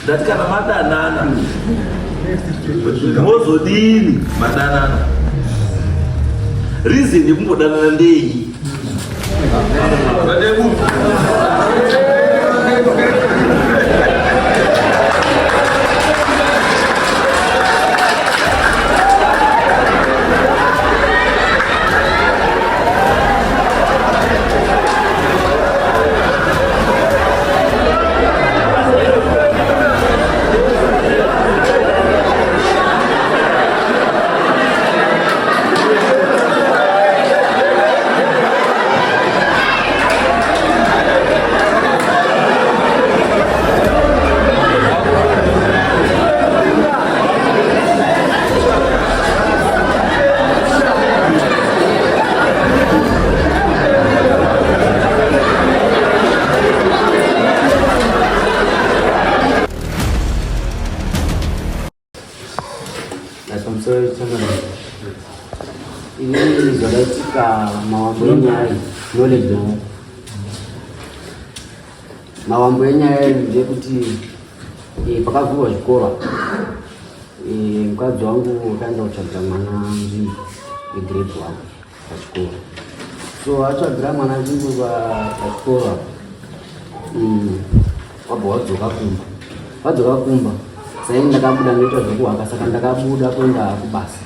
Ndati kana madanana mozodini madanana reason yekumbodanana ndei ini zoletika mawambo yenyaya knowledge mawambo yenyaya ndekuti pakavhurwa chikora mukadzi wangu akaenda kutsvagira mwana nzvimbo yegrade 1 pachikora, so atsvagira mwana nzvimbo pachikora wabva wadzoka kumba sai ndakabuda ndoita zvekuhaka, saka ndakabuda kuenda kubasa.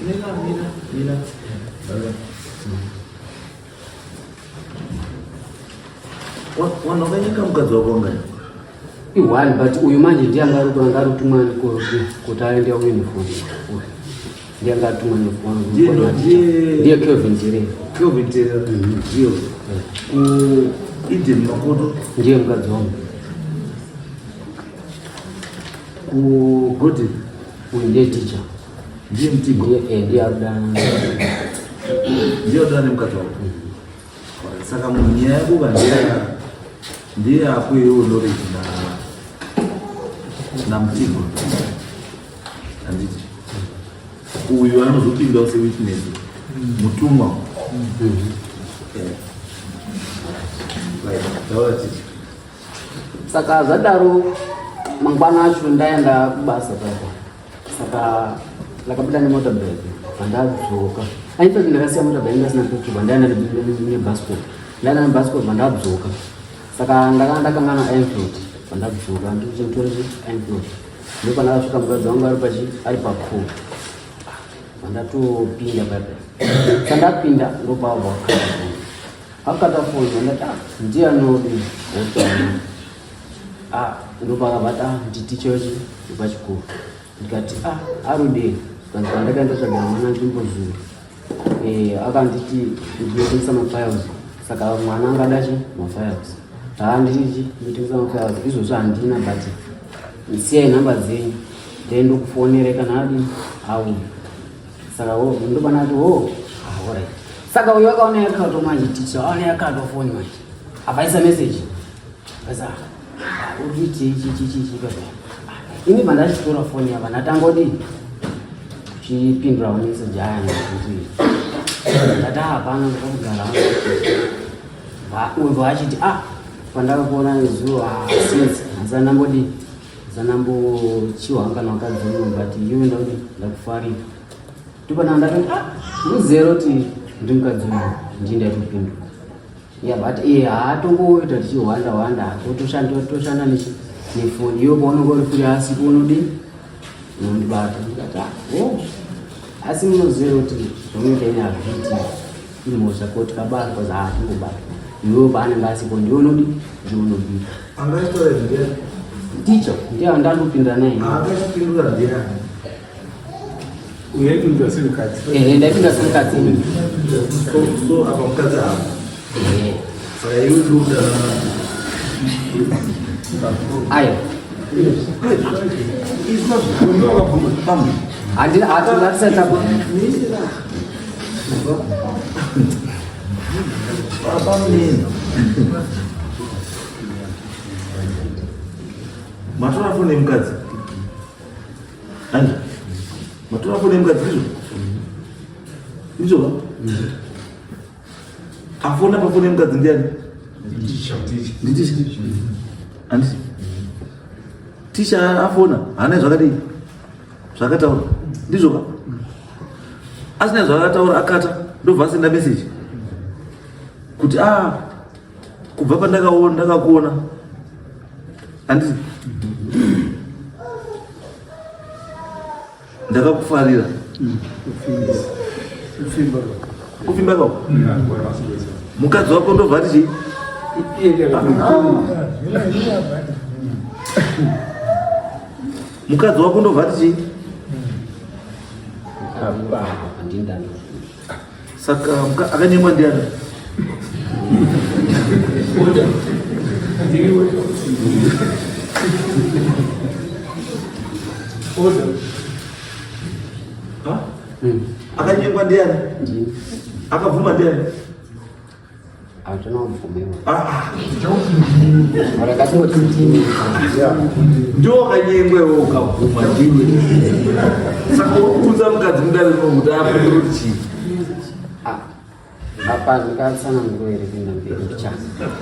Wanokanyika mukadzi wako ngani? I1 but uyu manje ndiye angarutumwa kuti aende uniform. Ndiye angarutumwa uniform. Ndiye Kelvin Tirera. Kelvin Tirera. Ndiyo. Eden Makoto ndiye mukadzi wangu. Godi uyu ndiye teacher. Ndiye Mtigo. Ndiye Arudana. Ndiye Arudana mukadzi wako. Saka munyaya yekuva ndiye akwewo knowledge na Mtigo. Anditi uyu anozopindawo sewitness mutumwa. Saka zvadaro mangwana acho ndaenda kubasa papa, saka lakabuda nemotorbike vandadzoka. Ainfati ndakasiya motorbike ndasina petrol, ndaenda nebhasikoro. Ndaenda nebhasikoro vandadzoka, saka ndakangana Enfield vandadzoka ndichitora Enfield. Ndipo pandakasvika mukadzi wangu ari papool vandatopinda papa. Sandapinda ndopabva akata foni vandati ndiye anodi ndopakabata nditichochi pachikoro. Ndikati arudei kanzi pandakaenda tsvagira mwana nzvimbo zuru akanditi ndinotengesa mafiles, saka mwana angadachi mafiles. Nditichi ndotengesa mafiles izvozvo handina, but siyai nhamba dzenyu ndendokufonere kana adi au. Saka ndopanati alright. Saka uyu akaona yakato manje ticha aona yakato foni manje apaisa message basa uditi chichi basa ini vandachitora foni apa ndatangodi chipindura message aya kuti ndata hapana ndakugara uyu vachiti pandakakuona zuva since hazanambodi zanambochiwanga nakadzonwa but iwe ndakufarira tupana ndakati muzero ti ndimukadzonwa ndindatopindura but haatongoita tichihwanda toshanda nefoni iyo paunongori kuri asi unodi unondibata. Ndikati asi munozero ti zvomuita ine hazviiti imhosva koti kabatwa zaatingobata iwewo paanenge asipo ndionodi ndionodita ticha ndiye andandopindura naye Uyapindura semukadzi. Ndapindura semukadzi. So apa mukadzi apa. Saka iwe ndoda ayo. Andina atingatisata pa. Matora fone mukadzi. Anda. Matora fone mukadzi izvo. Izvo. Afona pa fone mukadzi ndiani? Nditi. Andisi. tisha afona hana zvakadii zvakataura ndizvoka asina zvakataura akata ndobva asenda message kuti kubva ndakakuona handiti ndakakufarira kufimba kwako mukadzi wako ndobva tichi mukadzi wako ndobva tichi saka akanyengwa ndiani akanyengwa ndiani akabvuma ndiani ndio kanyengwewo ukabvuma ndiwe saka ukunza mukadzi mudare nokuti apinduroti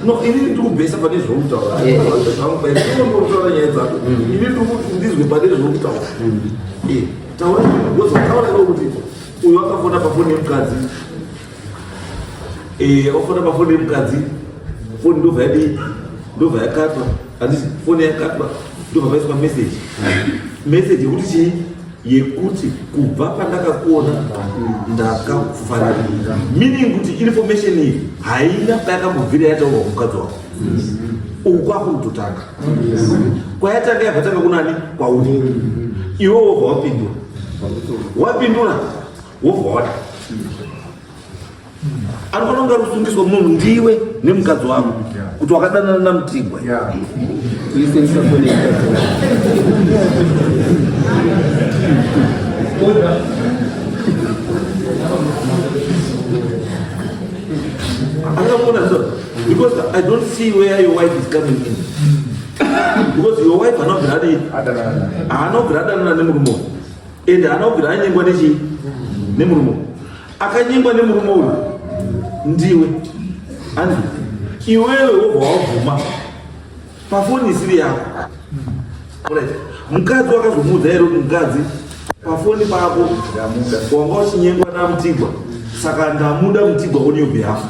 no ini ndikubhesa pane zvoutaura zvamubaitaura nyaya dzako ini ndizwe pane zvoutaura taura taura kuti uyu akafona pafoni yemukadzi akafona pafoni yemukadzi foni ndobva yadii ndobva yakatwa handiti foni yakatwa ndobva paiswa meseji yekuti chii yekuti kubva pandakakuona ndakakufarira meaning kuti information iyi haina payakambobvira yataurwa kumukadzi wako uku kwakutotanga kwayatanga yabva tanga kunani kwauri iwe wobva wapindura wobva wada anofanira kunge rusungiswa munhu ndiwe nemukadzi wako kuti wakadanana naMutigwa because I don't see where your wife is coming in because your wife anobviradana nemurume and anobvira anyengwa nechi nemurume akanyengwa nemurume uyu ndiwe andi iwewe wobva wabvuma pafoni isiri yako mukadzi wakazomuudza here kuti mukadzi pafoni pako wanga uchinyengwa naMutigwa saka ndamuda Mutigwa on your behalf.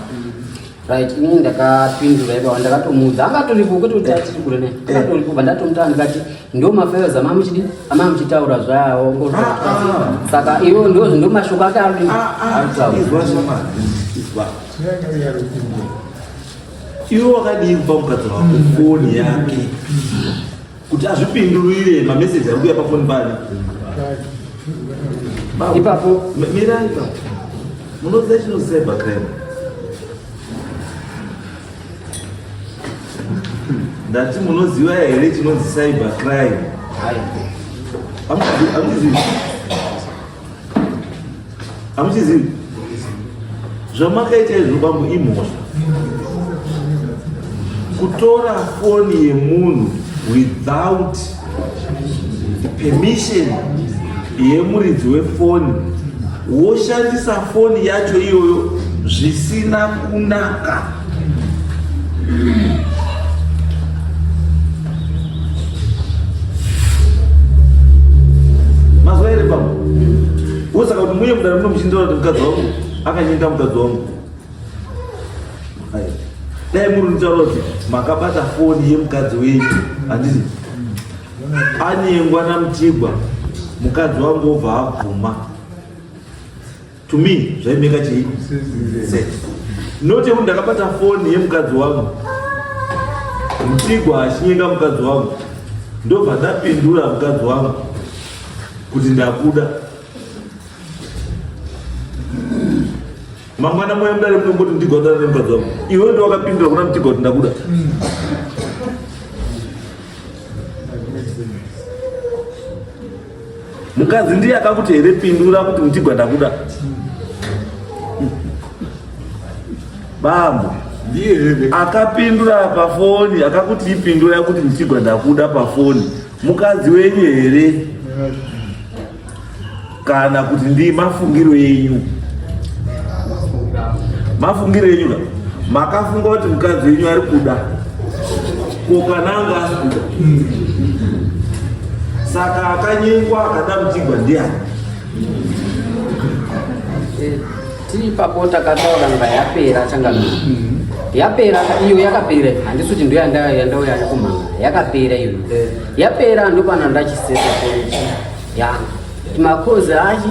Right, ini ndakapindura ipo ndakatomuudza angatoripo kuti utati kurene akatoripo ndatomta ndikati ndio mafeza mamuchidi amamuchitaura zvawo ngorwa saka iwo ndio mashoko ake ari izwa shama izwa iwo wakadii kupa mukadzi wako foni yake kuti azvipindurire mameseji ari kuuya pafoni pale ipapo mira ipapo munoziva chinonzi cybercrime. Ndati munoziva here chinonzi cybercrime. Hamuchizivi zvamakaita izvo bambo imhosva kutora foni yemunhu without permission yemuridzi wefoni woshandisa foni yacho iyoyo zvisina kunaka. Mazuva here bambo wosaka kuti muye mudare munomuchindaura kuti mukadzi wangu akanyenda mukadzi wangu dai muri nitaura kuti makabata foni yemukadzi wenyu handiti anyengwa naMutigwa mukadzi wangu obva abvuma. To me zvaimeka chii sense noti kuti ndakabata foni yemukadzi wangu Mutigwa achinyenga mukadzi wangu ndobva ndapindura mukadzi wangu kuti ndakuda. Mangwana moyo mudare munomboti Mutigwa udare nemukadzi wangu iwe ndo wakapindura kuna Mutigwa kuti ndakuda. Mukadzi ndiye akakuti here pindura kuti Mutigwa ndakuda. Bambo akapindura pafoni akakuti ipindura kuti Mutigwa ndakuda pafoni mukadzi wenyu here kana kuti ndi mafungiro yenyu? Mafungiro yenyu ka makafunga kuti mukadzi wenyu ari kuda kokananga asikuda Saka akanyengwa akadambudzirwa ndiani? Tiri ipapo takataura nga yapera changamira. Yapera iyo yakapera handisi kuti ndo yandauya kumhanga yakapera iyo. Yapera ndo pana ndachiseta college yanga. Makozi achi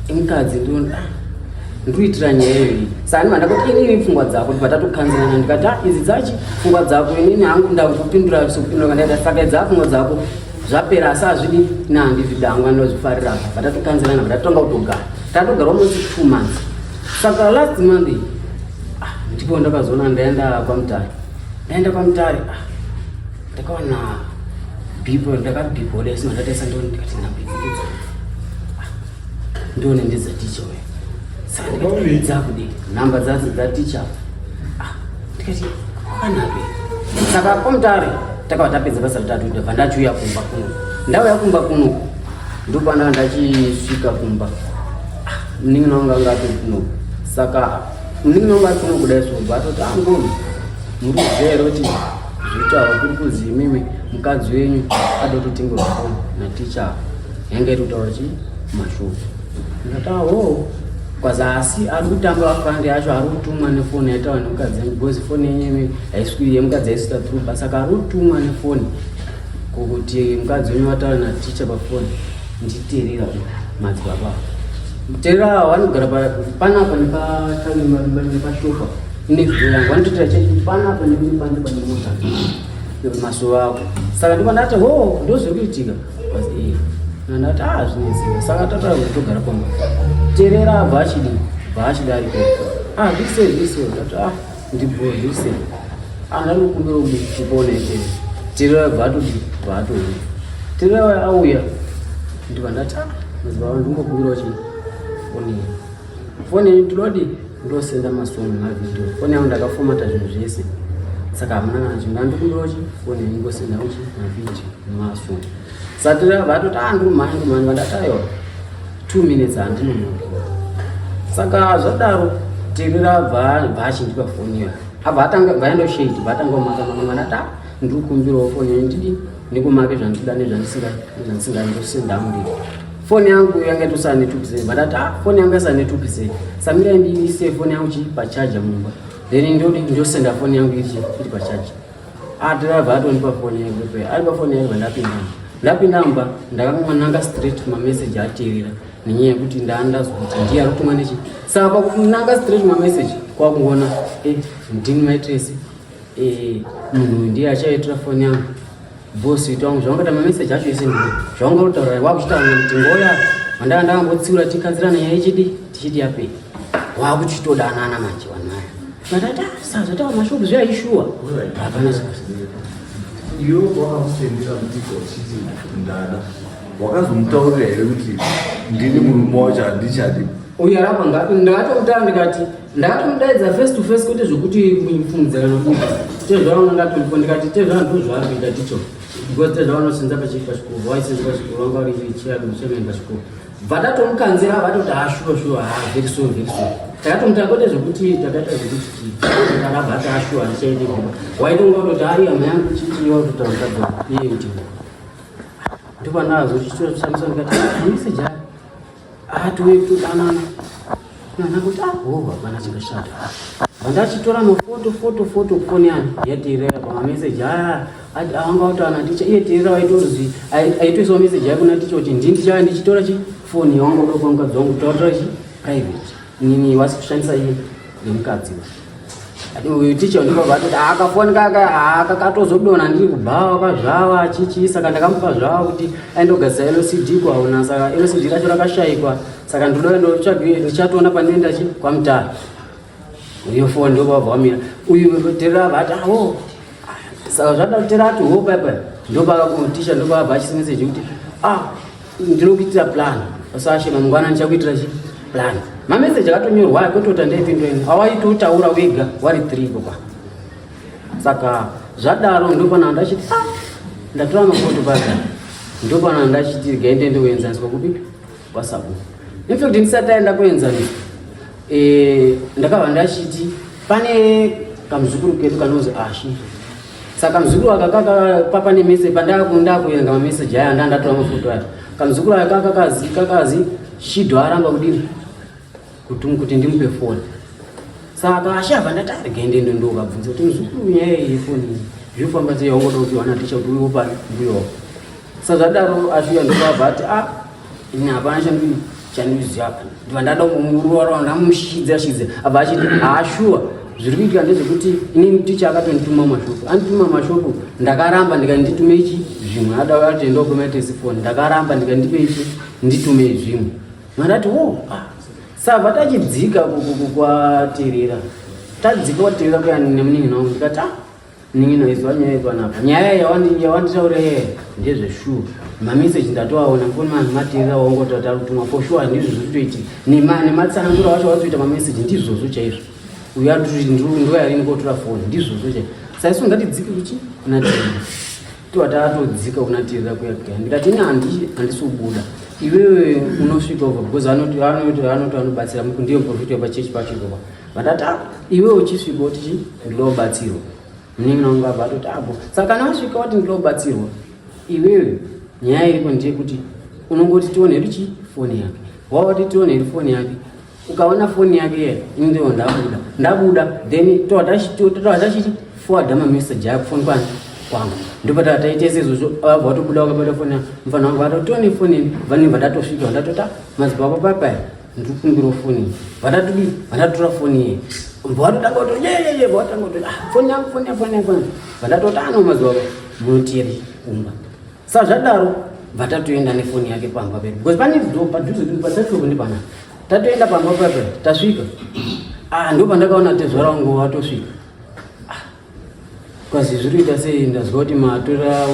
imukadzi ndoitira nyaya iyi. Saka ndimanda kuti inini pfungwa dzako patatokanzirana ndikati idzi dzachi pfungwa dzako inini hangu ndakupindura sokupindura ndaita saka idza pfungwa dzako zvapera asi hazvidi nandizvidangu anozvifarira patatokanzirana patatonga kutogara tatogara almost 2 months. Saka last month ndipo ndakazoona ndaenda kwamutare ndakaona bipo ndakabipo lesi mandataisa ndikati nabidzo ndone ndedzaticha we saka ndikadza kudi namba dzadzo dzaticha ndikati kwanape. Saka kwamutare takava tapedza basa ritatu ndabva ndachiuya kumba kuno. Ndauya kumba kuno ndopanda ndachisvika kumba munin'ina wanga ngapi kuno. Saka munin'ina wanga kuno kudai sobva atoti angoni muruzvero kuti zvitaura kuri kuzi imimi mukadzi wenyu adototengerwa foni naticha yanga iri kutaura chi mashuvu. Ndikati kwazasi ari kutamba vafandi yacho ari kutumwa nefoni yaitawa nemukadzi yangu because foni yenyu haiswiri yemukadzi haisita through. Saka ari kutumwa nefoni kuti mukadzi wenyu wataura naticha pafoni nditerera madzibaba terera vanogara panapa nepashofa ine video yangu vanototera chai panapa nepanze pane mota masuva ako. Saka ndipo ndati ndozviri kuitika basi ndati zvinezia. Saka tataura kuti togara pamba terera bhaachida ariko zvise ndati ndibho zvise andanokumbira kupona ite terera bhaatodi terera auya ndiva ndati madzibaba ndingokumbirawo chi foni ndinodi ndosenda masongo mavideo foni yangu ndakafomata zvinhu zvese. Saka hamuna kana chinhu ndandikumbirawo chi foni ingosenda uchi mavideo nemasongo. Saka terera bhaatoti ndirumhanya vandati 2 minutes handinomuka. Saka zvadaro terera bhaachindipa foni iyo abva atanga shade bhaatanga kumaka ndati ndiri kukumbirawo foni yangu ndidi ndikumake zvandikuda nezvandisingasendamu. Foni yangu yanga itosara ne2%. Vandati foni yangu yasara ne2%. Samira ndiise foni yangu chi pachaja mumba. Then ndosenda foni yangu iri pachaja. Driver atondipa foni yangu pe. Aripa foni yangu ndapinda mumba ndakananga straight kumamessage aterera nenyaya yekuti ndandazwa kuti ndiye ari kutumwa nechi. Saka pakunanga straight kumamessage kwakungoona ndini maitress munhu ndiye achaitira foni yangu bosi wangu zvawangata mamessage acho ese ndiri zvawangautaura wakuchitaura kuti ngoya vandanga ndakambotsiura tikanzirana nyaya tichiti yapei wakuchitodanana manje vanaya vatata sazvataura mashopu zvaishuwa hapana iwe wakamusendera mutiko uchiti ndada wakazomutaurira here kuti ndini murume wacho handichadi uyu arapa ngapi ndakatomutaura ndikati ndakatomudaidza face to face kwete zvokuti mupfumudzirano buka tezvaona ngatolipo ndikati tezvana ndozvaarikuita ticho because tezvavanosenza pachikuru waisenza pachikuru wanga uri chiadosemeni pachikuru vatatomukhanzira vatoti shuwa very soon takatomutaura kwete zvokuti takaita zvokuti takarabhata shuwa ndichaende kumba waitonga kutoti hama yangu chichiwa kutotaura mukadzi iye kuti ndopanazo chitora kushamisa ndikati message atiwe kutodanana kuti hapana chingashata vandachitora mafoto foni yangu yaterera pamamessage avanga utaana ticha iye terera waitozi aitoisawo message yake kuna ticha kuti ndini ndichava ndichitora foni yawanga uda kupa mukadzi wangu kutaurira private nini wasi kushandisa iye nemukadzi uyu ticha ndipo vatoti akafoni kakatozodona ndiri kubhawa pazvava chichi. Saka ndakamupa zvava kuti aindogadzira LCD kwaona. Saka LCD racho rakashayikwa. Saka ndichatoona panenda kwamutare iyo foni ndopabvamira uyu terera vati saka zvada kutera ati papa ndopakuticha ndopabva achisimeseji kuti ndinokuitira plan pasashema mungwana ndichakuitira plan. Mameseji akatonyorwa kwetota ndaipindoini awaitotaura wega wari 3 kwa. Saka zvadaro ndopana ndachiti ndatora mafoto paka ndopana ndachiti gaende ndoenzaniswa kupi wasabu. In fact ndisati aenda kuenzaniswa ndakabva ndachiti pane kamuzukuru kedu kanozi Ashi. Saka mzukuru akakaka papa ne message pandakunda kuyenga message aya ndandatora mafoto aya. Kamzukuru akakakazi Shido aramba kudini kuti ndimpe phone. Saka ashava ndatari gende ndo kabvunza kuti mzukuru yeye phone zvifamba sei ongoda kuti wana ticha kuti uyo pa ndiyo. Saka daro ashiya ndobva ati ina hapana chandiziva ndivandada kumurora ndamushidza abva achiti sure zviri kuitika ndezvekuti inini ticha akatondituma mashopu andituma mashopu ndakaramba ndikanditume ichi zvimwe ati enda kumaita sifoni ndakaramba ndikandipe ichi nditume zvimwe mandati sabva tachidzika kwaterera tadzika kwaterera kuya nemunini nangu ndikati ningi naizwa nyaya yepanapa nyaya yawanditaura yeye ndezveshuwa mameseji ndatoaona foni materera waongotata kutumwa for sure ndizvo zvitoiti nematsanangura wacho watoita mameseji ndizvozvo chaizvo uya ndo yarini kotora foni ndizvozvo chaizvo saisu ngatidzike kuchi kunaterera tiwatatodzika kunaterera kuya ndikati ini handisi kubuda iwewe unosvika ubva because anoti anobatsira ndiyo profiti wepachechi pacho ipopa vatati iwewe uchisvika utichi ndilobatsirwa munenge nangu abva atoti saka kana wasvika wati ndilobatsirwa iwewe nyaya iripo ndeyekuti unongoti tioneri chi foni yake wawati tioneri foni yake ukaona foni yake ndio ndabuda then totachiti forward mameseji yako foni kwangu ndipo tataitese izvozvo abva watobuda wakabata foni mfana wangu vatotone foni vanenge vatatosvika vandatota mazipa ako papaya ndikukumbira foni vatatotora foni ye vatotanga kuti yeyeye vatanga kuti foni yangu vatatotano mazipa ako munotiyeri kumba sa zvadaro vatatoenda nefoni yake pamba pedu because pane padhuze patatopo ndipana tatoenda pamba pedu tasvika ndo pandakaona tezvara wangu watosvika kwazi zviriita sei ndazwa kuti matora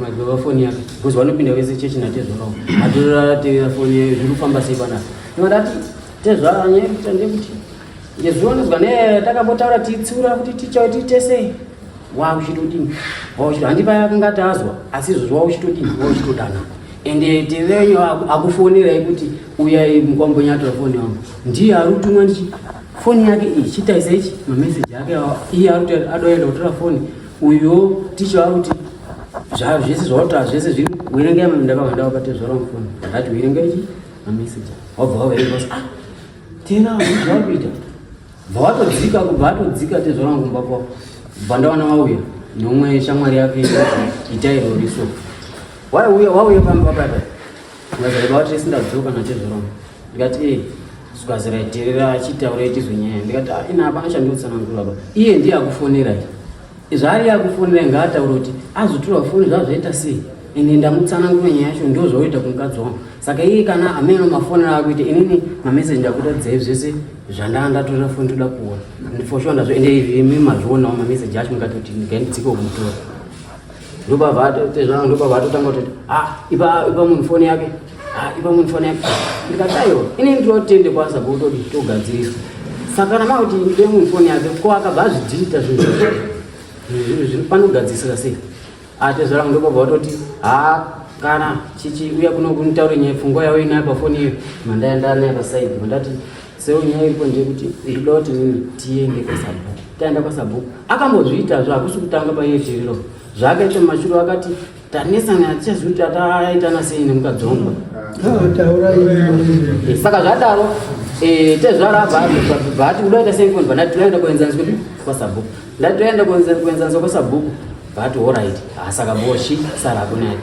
madzibaba foni yake because vanopinda vese chechi natezvara wangu matora tera foni zvirikufamba sei panapa ndati tezvara nyekuita ndekuti ngezvionezwa takatotaura tiitsura kuti tichaititesei wauchitodini handipa kungati azwa asi izvozvo wauchitodini wauchitodana ende tevenyu akufonirai kuti uyai mukwambonyatora foni yangu ndiye ari kutumwa ndichi foni yake iyi chitaisa ichi mameseji ake iye ari kuti adoenda kutora foni uyo ticha ari kuti zvese zvautaa zvese zviri uerengai ndakavanda wakatezvara mufoni ndati uerenga ichi mameseji wabva waverenga tena zvakuita bva watodzika tezvara wangu mbapo vandawana wauya nomwe shamwari yake itairo riso wauya pamba papa ngazaiba kuti sindadzoka natezvaro ndikati sukaziraiterera chitaura itizwe nyaya ndikati ina hapana chandotsanangura baba iye ndiye akufonera zvaari akufonera ngaataura kuti azotora foni zvazvaita sei ende ndamutsanangura nyaya yacho ndo zvaoita kumukadzi wangu saka iye kana ameno mafonera akuita inini mameseji ndakutadzai zvese zvandaandatora foni toda kuona for sure ende imi mazvionawo mameseji acho mukatoti ndikaindidzika kumutora ndobva vatotanga kutoti ipa munhu foni yake ndikati aiwa inini ndinotende kwasa kutoti togadziriswa saka nama kuti ndipe munhu foni yake ko akabva azvidhirita zvinhu zviri panogadzisira sei atezvarangu ndobva vatoti kana chichi uya kuno kunitaure nyaya pfungwa yawo inayo pafoni iyo mandaenda nayo pasaidi mandati seo nyaya iripo ndeyekuti ndinoda kuti nini tiende kwasabhuku taenda kwasabhuku akambozviitazvo hakusi kutanga payeterero zvakaita mumashure akati tanesana hatichazivi kuti ataitana sei nemukadzi wangu saka zvadaro tezvara bhati udaita seifoni bandati toenda kuenzaniso kwasabhuku ndati toenda kuenzaniso kwasabhuku bhati allright saka boshi sara akunaye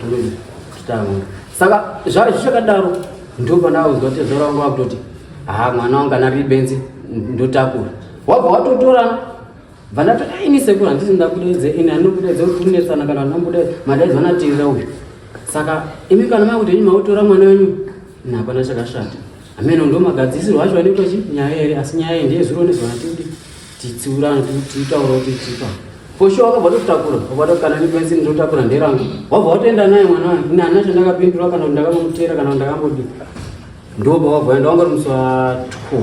tutamu saka zvichakadaro ndopandakuzwa tezvara wangu akutoti mwana wangu anariri benzi ndotakura wabva watotorana vandato ini sekuru handisi ndakudedze ini handinokudedze kuti kunesana kana ndinambudedze madaidzwa natirira uyu saka imi kana makuti enyu mautora mwana wenyu hapana chakashata ameno ndo magadzisirwo acho anoitwa chi nyaya here asi nyaya iyi ndiye zvironezwa natikuti titsiurane titaura kuti tipa posho wakabva totakura wabva kana nibenzi ndotakura nderangu wabva watoenda naye mwana wangu ini handina chandakapindura kana kuti ndakamutera kana kuti ndakambodi ndobva wabva enda wanga uri musi wa 12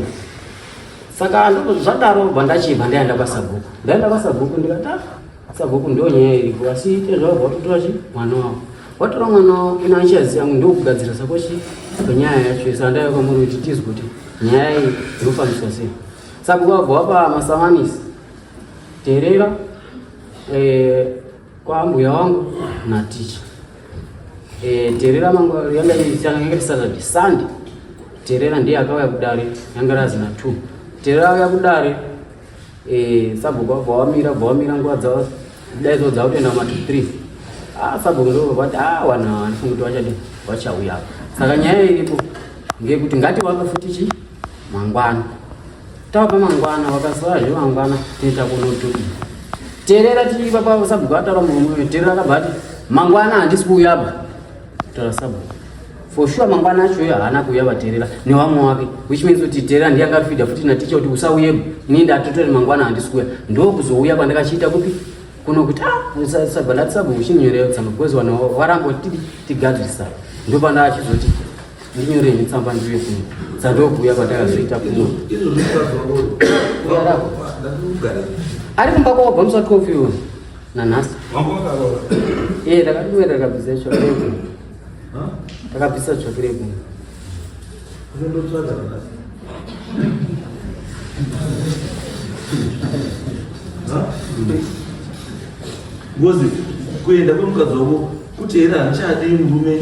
saka zvadaro vandachibva ndaenda kwasabhuku ndaenda kwasabhuku ndikati sabhuku ndo nyaya iripo asi tezvabva watotora chi mwana wavo watora mwana wavo ina achiaziva yangu ndokugadzira sakochi panyaya yacho isa ndaiva kwamuri kuti tizwe kuti nyaya iyi inofambiswa sei sabhuku wabva wapa masamanisi terera kwa mbuya wangu na ticha. Terera mangu yanga yanga Saturday Sunday. Terera ndiye akauya kudare yanga razina 2. Terera ya kudare sabuka vawamira nguva dzavo daidzo dzavo kuenda kuma 3. Sabuka ndo vati wana anifungiti vachadi vachauya. Saka nyaya iripo ngekuti ngati vapa futi mangwana. Tapa mangwana vakasara zve mangwana teta kunotuki. Terera tichipa pa sabuka atara mumwe terera akabati mangwana handisi kuuya apa. Tara sabuka. For sure mangwana acho haana kuuya vaterera nevamwe wake, which means kuti terera ndiye akafida futi naticha kuti usauyepo. Ini ndatotori mangwana handisi kuuya. Ndokuzouya kwandakachiita kupi kuno kuti sabhala sabuka uchinyorera tsamba because wana warambo tigadzirisa. Ndopanda achizoti ndinyore netsamba ndiye kuno. Sandokuuya kwandakazoita kuno. Ari kumba kwa bamsa coffee yo na nasi. Takatuwera kabisa chocolate. Takapisa chocolate. Ngozi kuenda kwemukadzi kuti era anchadi murume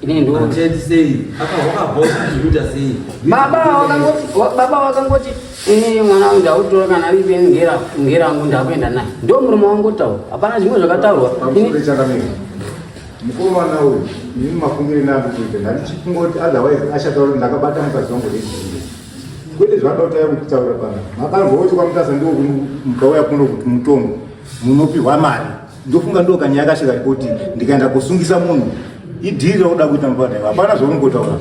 Ini ndo anchadi sei akawaka kuita sei baba wakangoti mwana wangu ndautora kana ari ngera wangu ndakuenda naye ndo murume wangu tawo hapana zvimwe zvakataurwa ini chakamira mukomana uyu ini mafungiro nangu kuite ndachifungoti otherwise achataura kuti ndakabata mukadzi wangu rezvinge kwete zvandotaya kutaura pana makamvoti kwamutasa ndo mukauya kuno kuti mutombo munopihwa mari ndofunga ndo kanya yakasvika ripoti ndikaenda kusungisa munhu idhiri rakuda kuita mubadai hapana zvaungotaura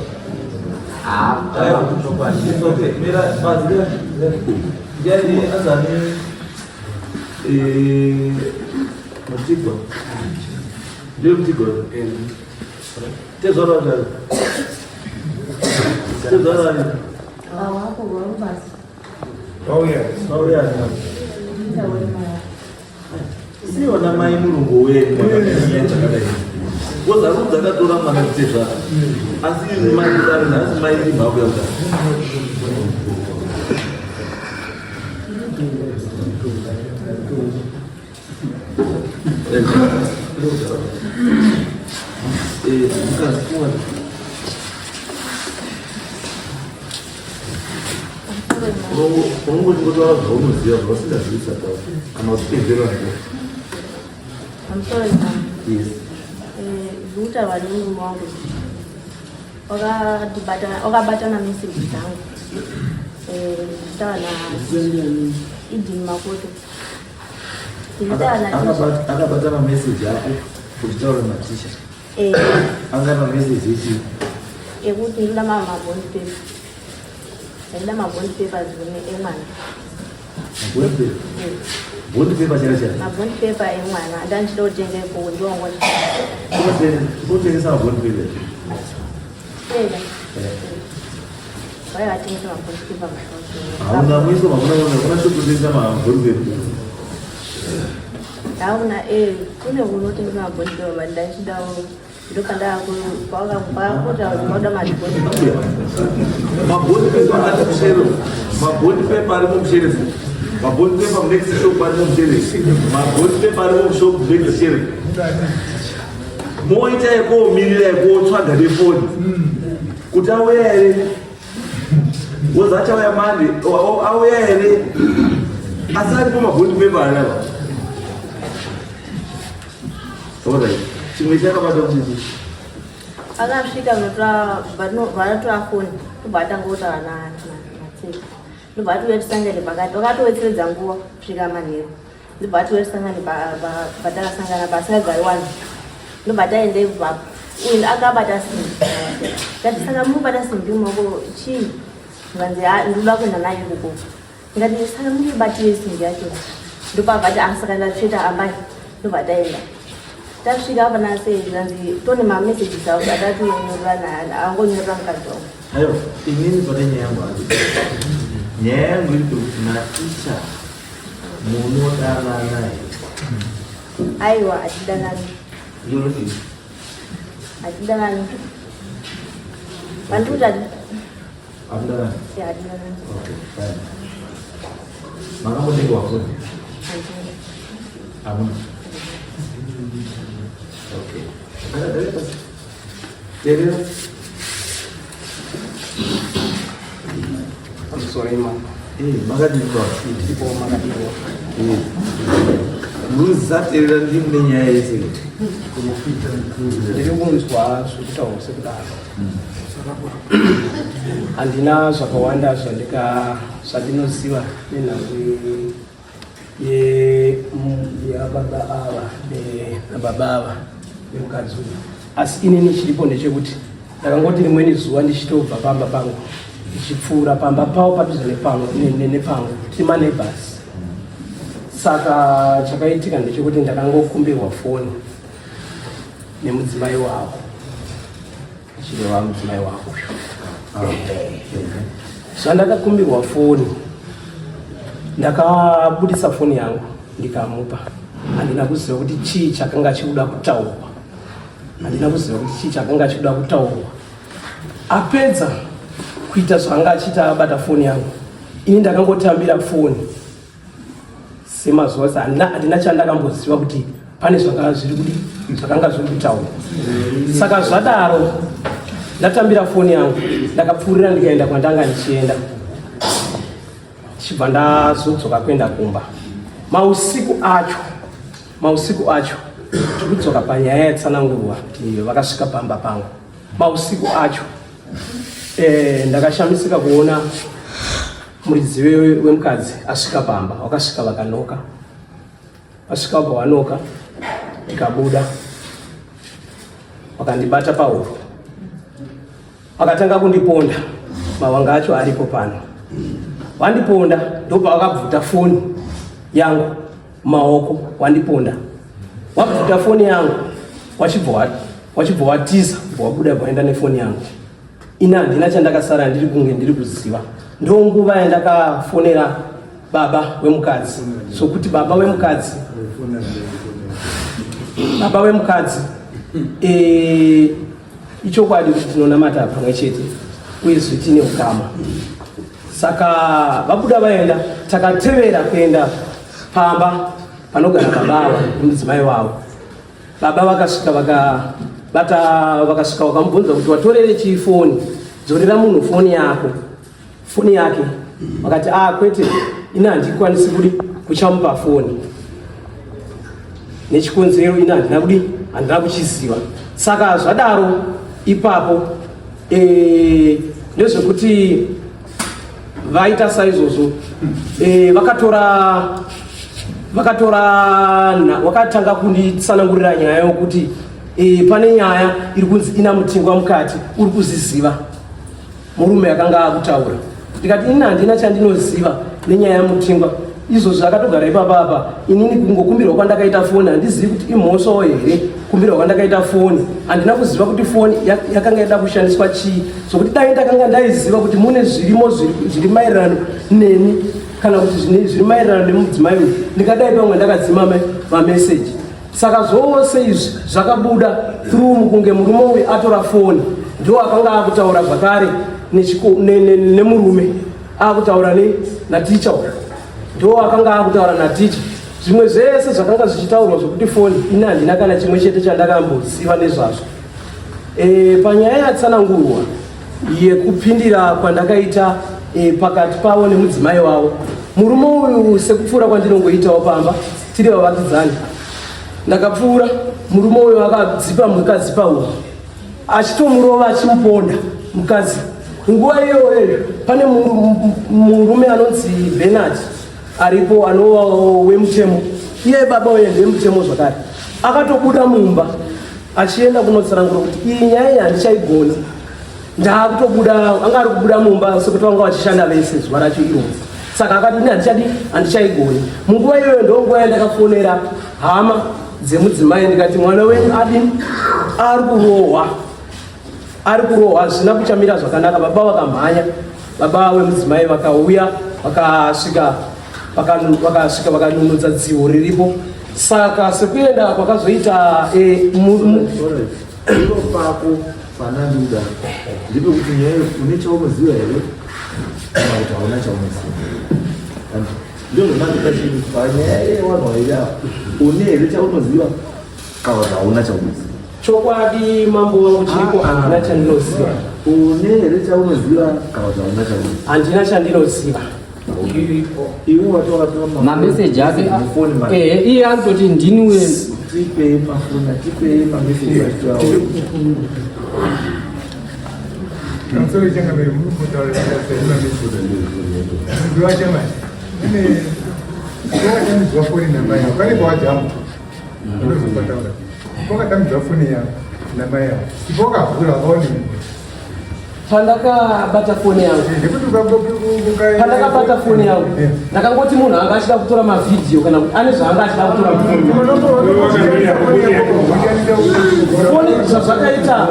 siona mai mulungu wedu ngoza rudzakatora mwana kutezva asi mai asi mai mhako yauda Como ngotaura zvaunoziva zvausingazivi saka kana uchipedzera I'm sorry, ma'am. yes Zuta vari murume wangu wakabatana meseji dzangu taana idini makoto akabatana meseji ako kuti taura matisha angana meseji ichi ekuti ndida mabond paper ndida mabond papers emwana bond paper chera chera mabond paper emwana ndanchida kutenga iko ndongoti kutengesa mabond paper vaatengesa mabond paper hauna mwiso makuna shokutengesa mabond paper ndaona kune kunotengesa mabond paper ndanchidawo ndokanda pakakota unoda mabond paper mabond paper ari mumusherefu mabond paper next shop ari mumusherefu mabond paper ari mushop next sherefu moita yekomirira yekotsvaga nefoni kuti auya here woza achauya mande auya here asi aripo mabond paper ari apa orit chimwe chakabata kuti akasvika vanotora foni ndobva atangotaura natsika ndobva atiuya tisangane pakati wakatowetseredza nguva kusvika manheru ndobva atiuya tisangane patakasangana pasingagari wani ndobva taende ipapo uyu akabata simbi ngatisaka mubata simbi mako chii nganzi ndinoda kuenda naye ikoko ngati saka muibatire simbi yacho ndopabva ti asaka ndasveta ambai ndobva taenda tasvika apa nasei nganzi tone mameseji dzavo atatiunyorana angonyorera mukadzi wavo ayo inini pane nyaya yangu nyaya yangu iri kuti naticha munodanana aiwa hatidanani yonii hatidanani pandikuti amudanani hatidanani makambotengewa foni Hamuna. Okay. Ada pas. Jadi sore Imam. Makanya di bawah. Di bawah makanya di bawah. Luzat iriran dimnya isi. Jadi umum swa sudah sebentar. Andina Sakawanda Sandika Sadino Siwa Nina ye ababawa ababawa yemukazi asi inini chilipo ndechekuti ndakangoti rimweni zuva ndichitobva pamba pangu ndichipfuura pamba pawo padhuze nepangu tima neighbors. Saka chakaitika ndechekuti ndakangokumbirwa foni nemudzimai wavo chireva mudzimai wavo zvandakakumbirwa foni ndakabudisa foni yangu ndikamupa. Handina kuziva kuti chii chakanga chikuda kutaurwa, handina kuziva kuti chii chakanga chikuda kutaurwa. Apedza kuita zvanga achiita abata foni yangu, ini ndakangotambira foni semazuva ose. Handina chandakamboziva kuti pane zvakanga zviri kutaurwa. Saka zvadaro ndatambira foni yangu ndakapfuurira ndikaenda kwandanga ndichienda, chibva ndazodzoka kuenda kumba. Mausiku acho tikudzoka panyaya yatsanangurwa kuti vakasvika pamba pangu. Mausiku acho ndakashamisika kuona muridzi wemukadzi asvika pamba, wakasvika vakanoka. Vasvika vabva vanoka, ndikabuda, vakandibata pahuro, vakatanga kundiponda. Mavanga acho aripo pano, vandiponda ndobva vakabvuta foni yangu maoko, wandiponda, wabvuta foni yangu, wachibva watiza wabuda vaenda nefoni yangu. Ina handina chandakasara ndiri kunge ndiri kuziva. Ndonguva yandakafonera baba wemukadzi, sokuti baba wemukadzi ichokwadi kuti tinonamata pamwe chete uye zvitine ukama. Saka vabuda vaenda, takatevera kuenda pamba panogara baba nemudzimai wavo. Baba vakasvika vakasvika vakamubvunza kuti watorere chii foni, dzorera munhu foni yake. Vakati kwete, ina handikwanisi kudi kuchamupa foni nechikonzero, ina handina kuchiziva. Saka zvadaro ipapo ndezvekuti vaita saizvozvo, vakatanga kunditsanangurira nyaya yokuti pane nyaya iri kunzi ina mutingwa mukati uri kuziziva, murume akanga akutaura. Ndikati ina handina chandinoziva nenyaya yamutingwa. Izvo zvakatogara ipapapa, inini kungokumbirwa kwandakaita foni handizivi kuti imhosva here kumbirwa kwandakaita foni. Handina kuziva kuti foni yakanga ida kushandiswa chii, zvokuti dai ndakanga ndaiziva kuti mune zvirimo zviri maererano neni kana kuti zviri maererano nemudzimai uyu, ndingadai pamwe ndakadzima mameseji. Saka zvose izvi zvakabuda through mukunge murume uyu atora foni, ndo akanga akutaura zvakare nemurume, akutaura naticha, ndo akanga akutaura naticha. Zvimwe zvese zvakanga zvichitaurwa zvokuti foni, ina handina kana chimwe chete chandakamboziva nezvazvo. Panyaya yatsanangurwa yekupindira kwandakaita pakati pavo nemudzimai wavo, murume uyu sekupfuura kwandinongoitawo pamba tiri vavakidzani, ndakapfuura murume uyu akadzipa mukadzi pahuro, achitomurova achimuponda mukadzi. Nguva iyoyo pane murume anonzi Bernard aripo, anova wemutemo, iye baba wemutemo zvakare, akatobuda mumba achienda kunotsanangura kuti iyi nyaya iyi handichaigoni, ndakutobuda. Anga ari kubuda mumba sekuti vanga vachishanda vese zuva racho iroro. Saka akati ini handichaigoni. Munguva iyoyo ndonguva yandakafonera hama dzemudzimai ndikati mwana wenyu ari kurohwa, hazvina kuchamira zvakanaka. Baba vakamhanya, baba wemudzimai vakauya, vakasvika vakanunudza dzivo riripo. Saka sekuenda kwakazoita iro pako pananduda ndipo kuti nyaya une chaunoziva here kana kuti hauna chaunoziva. ndozonandika chinhu panyaya yevanhu vairava une here chaunoziva kana kuti hauna chaunoziva chokwadi mambo wangu chiriko handina chandinoziva une here chaunoziva kana kuti hauna chaunoziva handina chandinoziva iwe wati wakatora mameseji ake mafoni iye anototi ndiniwe tipei mafoni tipei mameseji atitawo Kansoro changa mbele mungu kutawa lazima misuda. Ndio chama. Mimi kwa nini tuwafuni na maya? Kwani kwa jamu. Ndio kupata. Kwa kama tuwafuni ya na maya. Sipoka kula honi. pandakabata foni yangu pandakabata foni yangu ndakangoti munhu anga achida kutora mavhidhiyo kana kuti ane zvaanga achida kutora foni zvazvakaita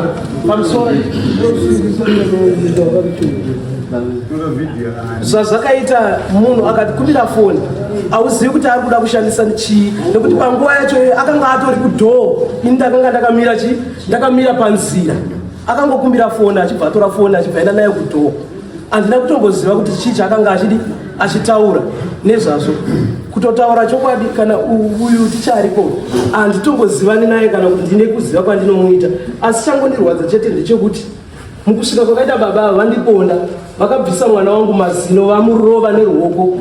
pamusoro zvazvakaita munhu akatikumbira foni auzivi kuti ari kuda kushandisa chii nekuti panguva yacho akanga atori kudhoo ini ndakanga ndakamira panzira akangokumbira foni achibva atora foni achibva enda nayo kudhoo handina kutomboziva kuti chii chaakanga achitaura nezvazvo kutotaura chokwadi kana uyu tichaariko handitombozivani naye kana kuti ndine kuziva kwandinomuita asi changondirwadza chete ndechekuti mukusvika kwakaita baba ava vandiponda vakabvisa mwana wangu mazino vamurova neruoko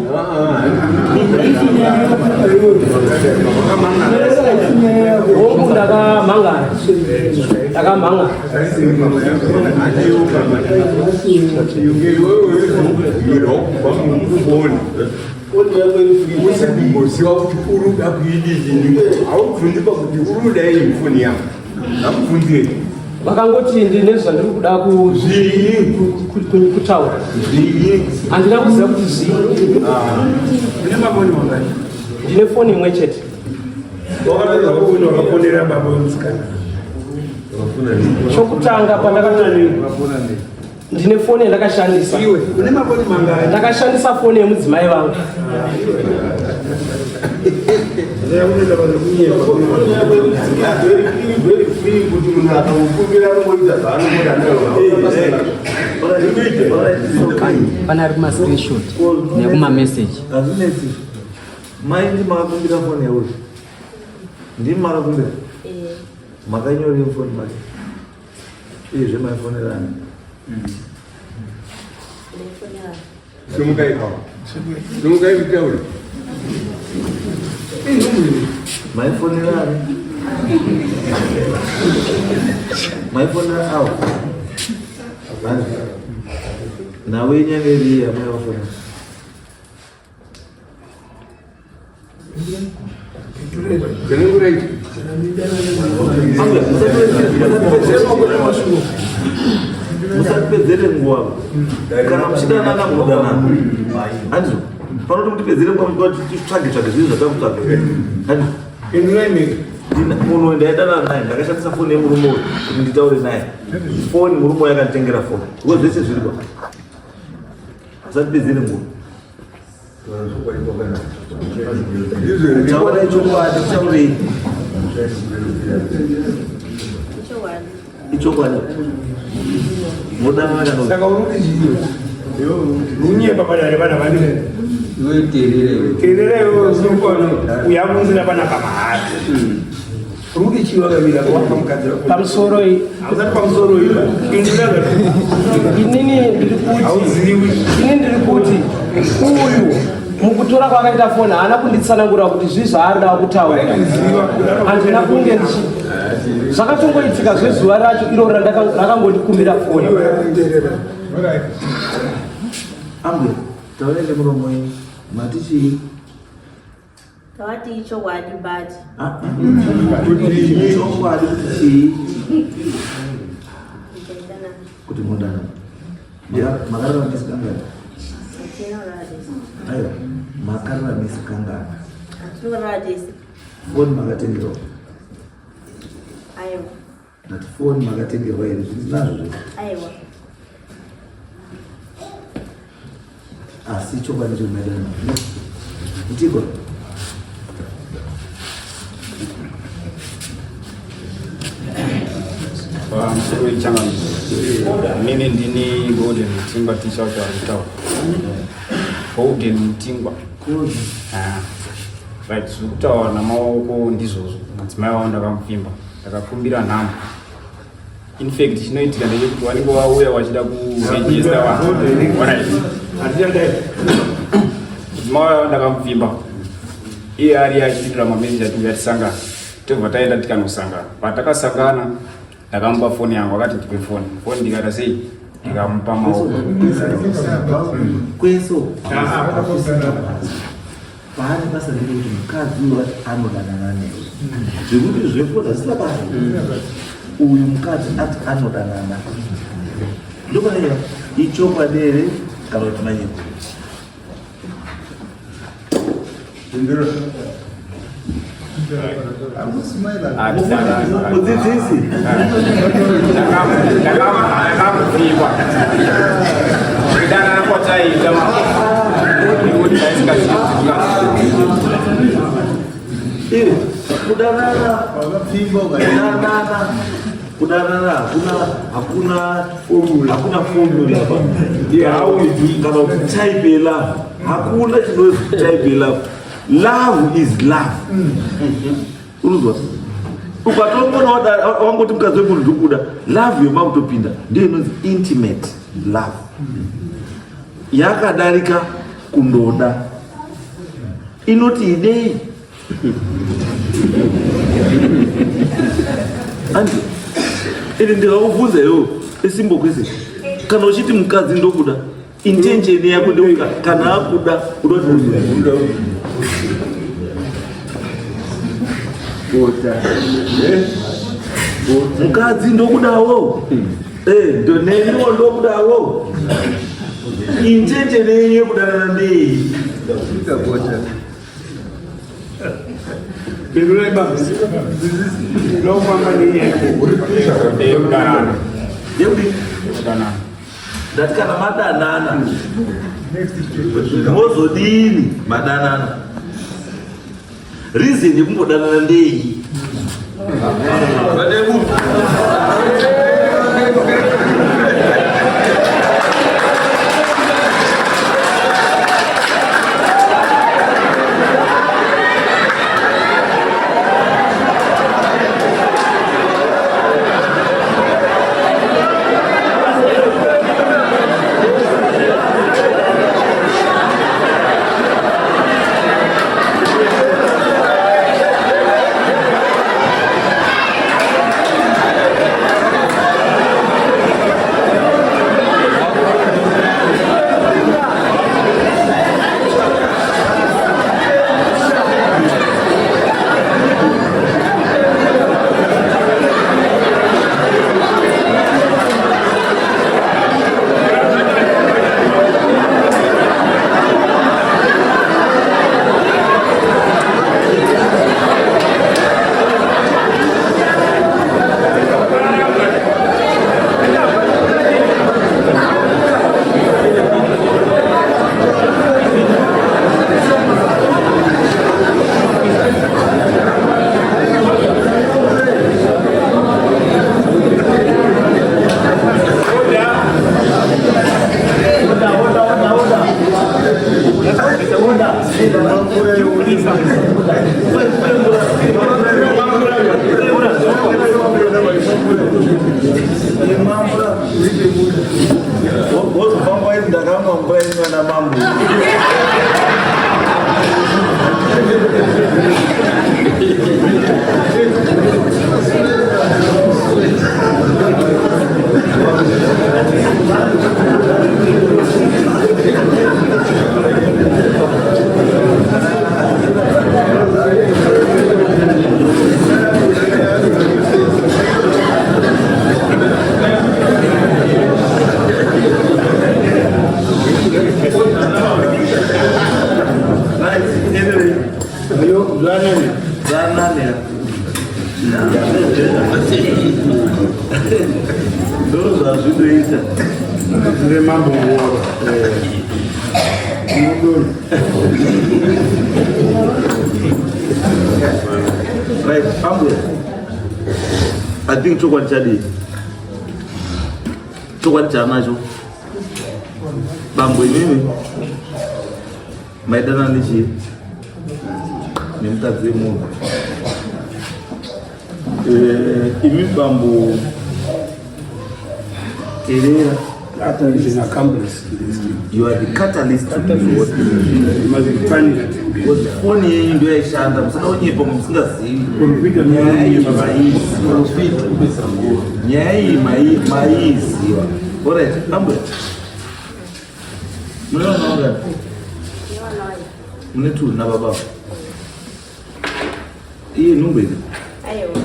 hongu ndakamhangara usikumboziwa kuti uruda kuidizini haubvundipa kuti uruda imfoni yangu amubvunzei vakangoti ndine zvandiri kuda kutaura handina kuziva kuti zvii ndine foni imwe chete chokutanga ndine foni yandakashandisa ndakashandisa foni yemudzimai vangu pana ari kumascreenshot nekumameseji hazvinetsi mai ndi makakumbira foni yauri ndimi makakumbira makanyorei foni make izve maifonerani semukaivitaura maifonerani maifonera awo nawe inyangeri yamaivafonera musatipedzere nguva kana muchidanana mudanana hanzo panoti mutipedzere nguva titsvage zvinhu zvatakutsvaga hanzo munhu ndaidanana naye ndakashandisa foni yemurume uyu kuti nditaure naye foni murume uyu akanditengera foni uko zvese zviripa musatipedzere nguva taurai chokwadi taurei ichokwadi modana saka urikuzviyo runyemba padare pana vanile terereyo zvinokwana uyamunzira pana pamahari rudi chivakamira kwamukadzira pamusoro usati pamusoro inini ndiri kuti uyu mukutora kwakaita foni haana kunditsanangura kuti zvii zvaarida kutaura handina kunge zvakatongoitika zvezuva racho iro rakangondikumbira foni ambe taurenge muromo wenyu mati chii tawati chokwadi bati chokwadi kuti chii kuti mundana makararamisi kangani aiwa makararamisi kangani foni makatengerwa aiwa nati foni makatengerwa here zvinazvo zve aiwa asi chokwadi chomaidana mutigwa pamusoro wechangamiro inini ndini golden mutingwa ticha kuti ari kutaura golden mutingwa right kutaura namaoko ndizvozvo madzimai wavo ndakamupfimba ndakakumbira nhamo. In fact chinoitika ndechekuti vanenge vauya vachida kurejista vanhu mudzimai wavo ndakamupfimba iye ari achipindura mameseji atinge atisangana tobva taenda tikanosangana. Patakasangana ndakamupa foni yangu akati ndipe foni ndikata sei ndikamupa maoko kweso paane basa rekuti mukadzi anodanana newe zvekuti zvefuda zvisina basa uyu mukadzi ati anodanana ndokunaia ichokwadi here kana kuti manyiko mudzidzisi ndakamupfimba kudanana kwataita kudanana hakuna formula kana kuti type love hakuna chinonzi type love. Love is love. Unuzwa ukatombona wangoti mukadzi wemunhu ndikuda love yomakutopinda ndiyo inonzi intimate love yakadarika kundoda inoti idei andi ini ndikakubvunza iwo esimbo kwese kana uchiti mukadzi ndokuda intention yako ndeuka kana akuda udotiuda mukadzi ndokudawo ndoneniwo ndokudawo intention yenyu yekudanana ndei ndati kana madanana mozodini madanana reason yekumbodanana ndei I think chokwadi chadii chokwadi chanacho bambo imimi maidana nechi nemukadzi wemunhu. Imi bambo Terera, you are the catalyst to the world. Because phone yenyu ndio yaishanda, musakaonyepa musingazivi. Nyaya iyi maiziva. Alright, bambo. Munoona ungani? Mune two na baba. Iye nhumbu idzi. Aiwa.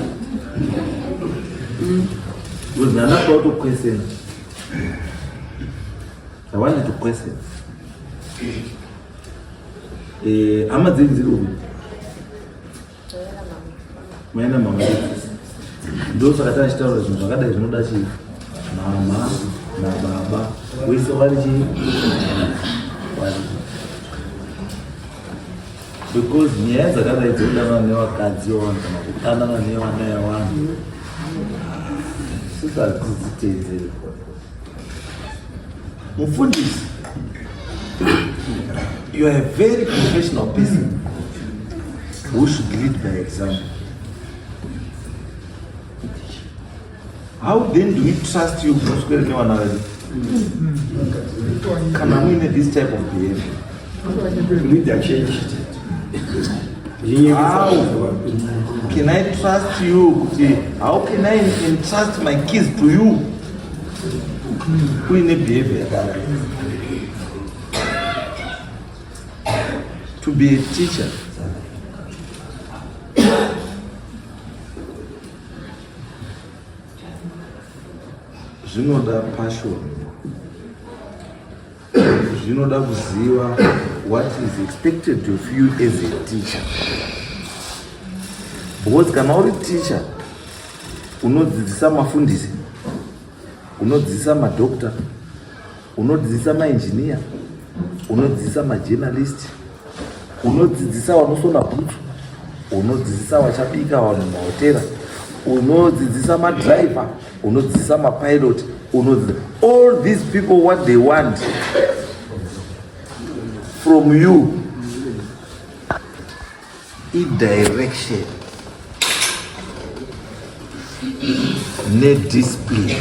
Because nana about to question. I wanted to question. Ama dziri dziri ubi. Maina mama. Ndo saka tachitaura zvinhu zvakadai zvinoda chii mama nababa wese vari chii because nyaya dzakadai dzodanana nevakadzi vavanhu kana kudanana nevana yavanhu sisadzitedzeri. Mufundisi, you are a very professional person who should lead by example. How then do we trust you kuswera nevana vedu kana muine this type of behavior? How can I trust you? How can I entrust my kids to you? Uine behavior to be a teacher. Zvinoda passion. Zvinoda kuziva what is expected of you as a teacher. Because kana uri teacher, unodzidzisa mafundisi, unodzidzisa madoctor, unodzidzisa maengineer, unodzidzisa majournalist, unodzidzisa vanosona bhutsu, unodzidzisa vachabika vanhu mahotera, unodzidzisa madriver, unodzidzisa mapilot, all these people what they want from you is direction, need discipline.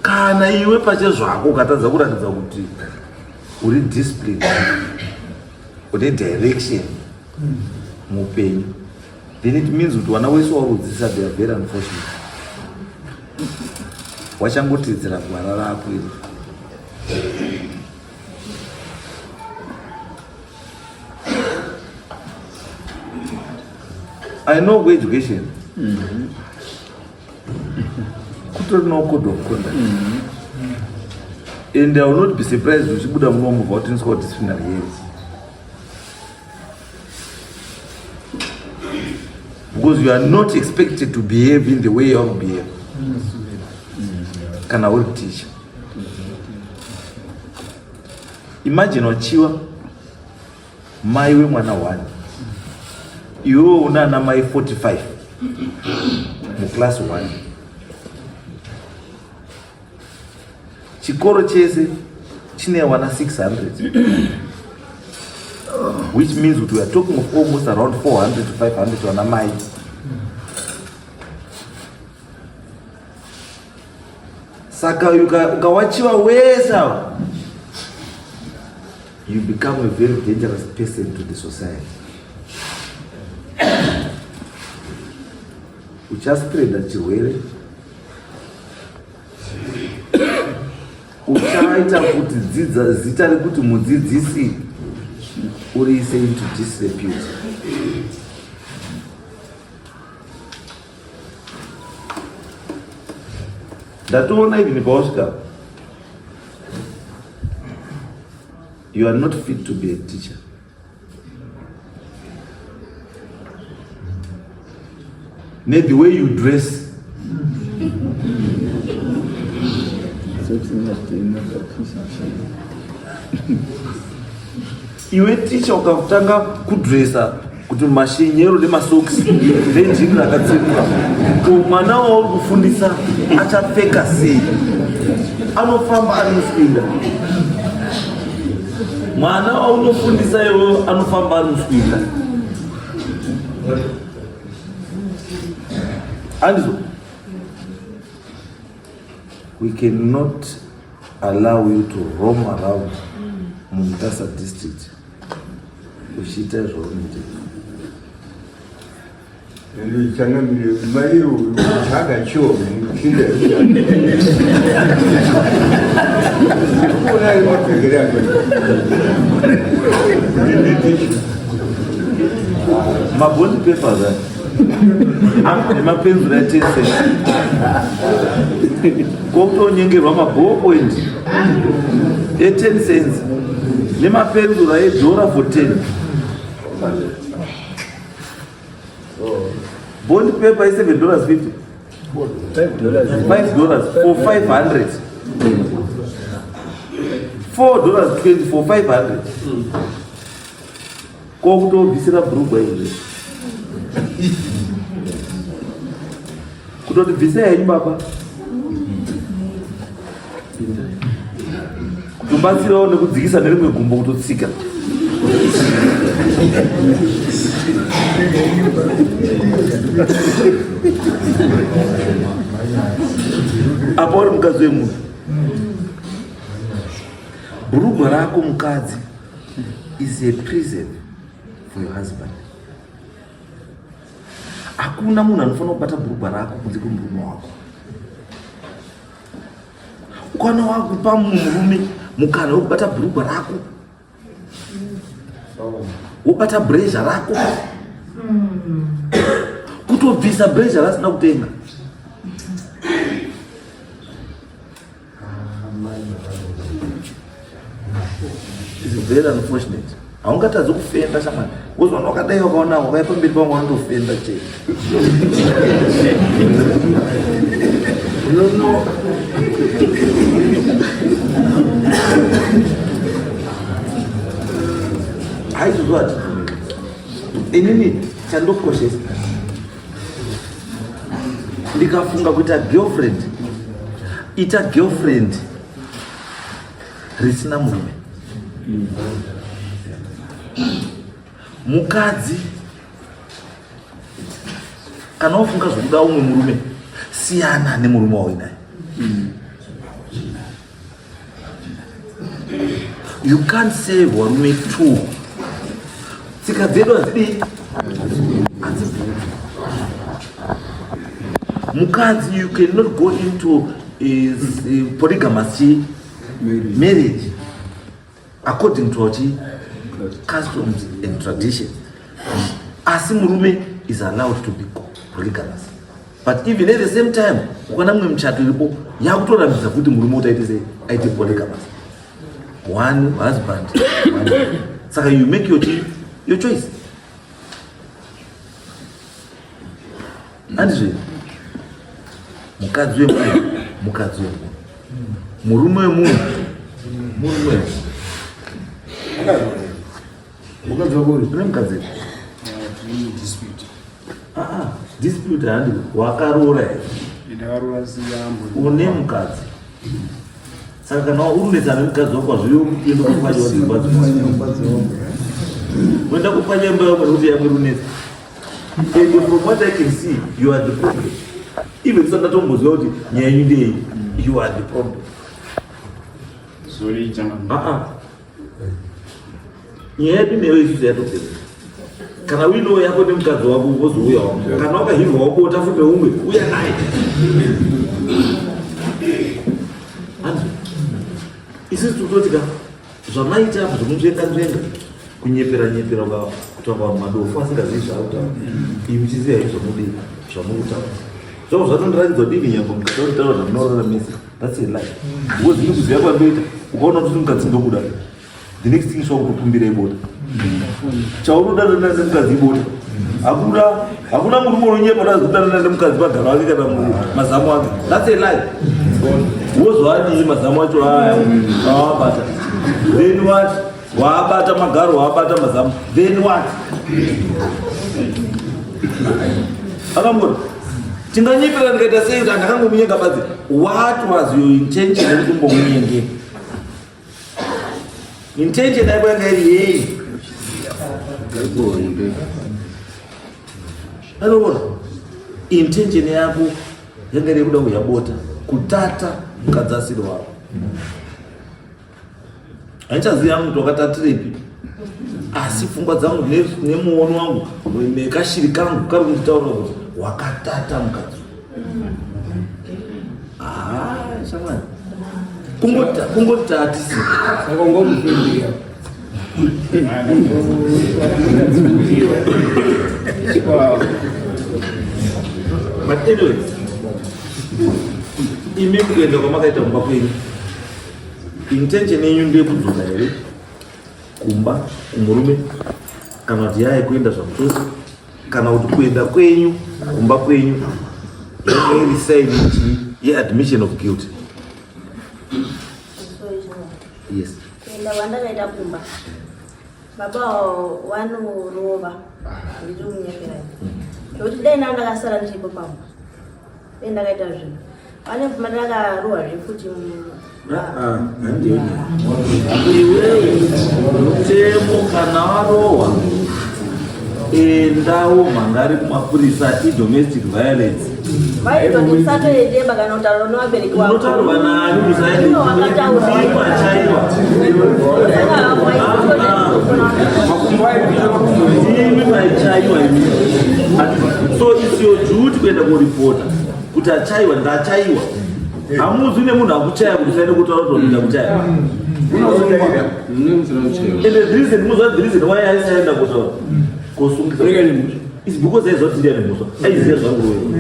Kana iwe pache zvako ukatadza kuratidza kuti uri discipline, une direction muupenyu, then it means kuti vana wese warudzidzisa they are very unfortunate. Wachangoteedzera gwara rako iri. I know education. Kutori no code of conduct. And I will not be surprised if you would have known about things called disciplinary heads. Because you are not expected to behave in the way you behave. Can I work teach? Imagine wachiwa mai we mwana 1. You una na mai 45 mu class 1. Chikoro chese chine wana 600. Which means we are talking of almost around 400 to 500 wana mai. Saka ukawachiwa wesa, you become a very dangerous person to the society. Uchaspreada chirwere, uchaita kuti zita rekuti mudzidzisi uriise into disrepute. Ndatoona even pausvika, you are not fit to be a teacher. The way you dress, iwe teacher ukatanga kudressa kuti mashinyero nemasocks ndenjini rakatsemuka, mwana wauri kufundisa achapfeka sei, anofamba ari muspinda. mwana waunofundisa iwe anofamba ari muswika andizo. We cannot allow you to roam around Mumtasa district uchiita zvaunoita. Changamire Mario chaga cho kile. Kuna ile mapengele yako. Mabond papers mapenzi ya 10 cents kokutonyengerwa mabhopoint e10 cents nemapenzura edhora for 10. Bond paper is $7.50. $5 for 500. $4.20 for 500. Kokutobvisira bhurugwa iri. Kutobvisa henyu baba. Kutobatsirawo nekudzikisa nerimwe gumbo kutotsika. Apa uri mukadzi wemunhu, bhurugwa rako mukadzi is a prison for your husband. Hakuna munhu anofanira kubata bhurugwa rako kunze kwemurume wako. Ukana wakupa murume mukana wekubata bhurugwa rako, wobata bhurezha rako, kutobvisa bhurezha rasina kutenga. It's very unfortunate. Haungatadzi kufenda shamani. Wozwana wakadai wakaona wakaipa mberi pangu wanotofenda chete. No. Haizvati inini chandokoshesa ndikafunga kuita girlfriend, ita girlfriend risina murume. Mukadzi kana wafunga zvokuda umwe murume, siyana nemurume wainaye. You can't save varume two. Tsika dzedu hadzidi. Mukadzi, you cannot go into a polygamous marriage according to what customs and tradition. Asi murume is allowed to be polygamous. But even at the same time, ukana mwe mchato ilipo yakutorambidza kuti murume utaite aite polygamous. One husband, one. Saka you make your choice. Andizve mukadzi wemunhu, mukadzi wemunhu, murume wemunhu, murume wemunhu. Mukadzi wako uri mukadzi. Dispute handi wakarora here. Ndakarora siyambo. Une mukadzi. Saka kana urunetsana nemukadzi wako zviriyo kuenda kupanya wadzimba. Wenda kupanya imba yako kuti yamwe runetsa. And from what I can see, you are the problem. Even if you don't know what you are the problem. Sorry, changa. Nyaya newe isusu yatopera. Kana wino yako nemukadzi wako wozouya wako. Kana wakahirwa wako utafuta umwe, uya naye. Isusu tototika zvamaita zvomunzvenga kunyepera kutamba madofu asingazivi zvautaura. Imi muchiziva izvomudii zvamuutaura. Zvavo zvatondiratidza kuti ivi nyange mukatauritaura zvamunoraramisa. That's a lie. Wozini kuziva kwandoita ukaona kuti mukadzi ndokuda. The next thing zvakukumbira ibota. Chaunodanana nemukadzi ibota. Hakuna murume unonyepa kudanana nemukadzi pagara wake kana mazamu ake. That's a lie. Wozwani mazamu acho awabata. Then what? Waabata magaro, waabata mazamu. Then what? Akambona tinganyipira ndikaita sei kuti ndakangomunyenga badzi. What was your intention yekuti mbomunyenge? intention yako yanga iri yei anoona intention yako yanga iri kuda kuyabota kutata mukadzasiro wako haichaziva muti wakatatirepi asi pfungwa dzangu nemuono wangu nekashiri kangu kari kunditaura kuti wakatata mukadzi shamwari kungotatisi but anyway imi kuenda kwamakaita kumba kwenyu intention yenyu ndeyekudzoka here kumba kumurume kana kuti yaye kuenda zvamutosi kana kuti kuenda kwenyu kumba kwenyu yange iri saini yeadmission of guilt. Yes. Kuenda kwandakaita kumba baba vanorova ndirimunyepera nokuti dai nao ndakasara ndichipo pamwe dai ndakaita zvinhu vane pfuma ndakarohwa zvefuti iwewe mutemo kana warohwa endawo mangari kumapurisa domestic violence vaitondisatoendeba kana kutaura nevabereki unotaurwa nani imi maichaiwa so it's your duty kuenda koripota kuti achaiwa ndachaiwa hamuzi nemunhu akuchaya kuti usaende kutaura kuti ndakuchaya and the reason why aisaenda kutaura kosungisa is because aizoti ndiani muswa aiziva zvanguroverwa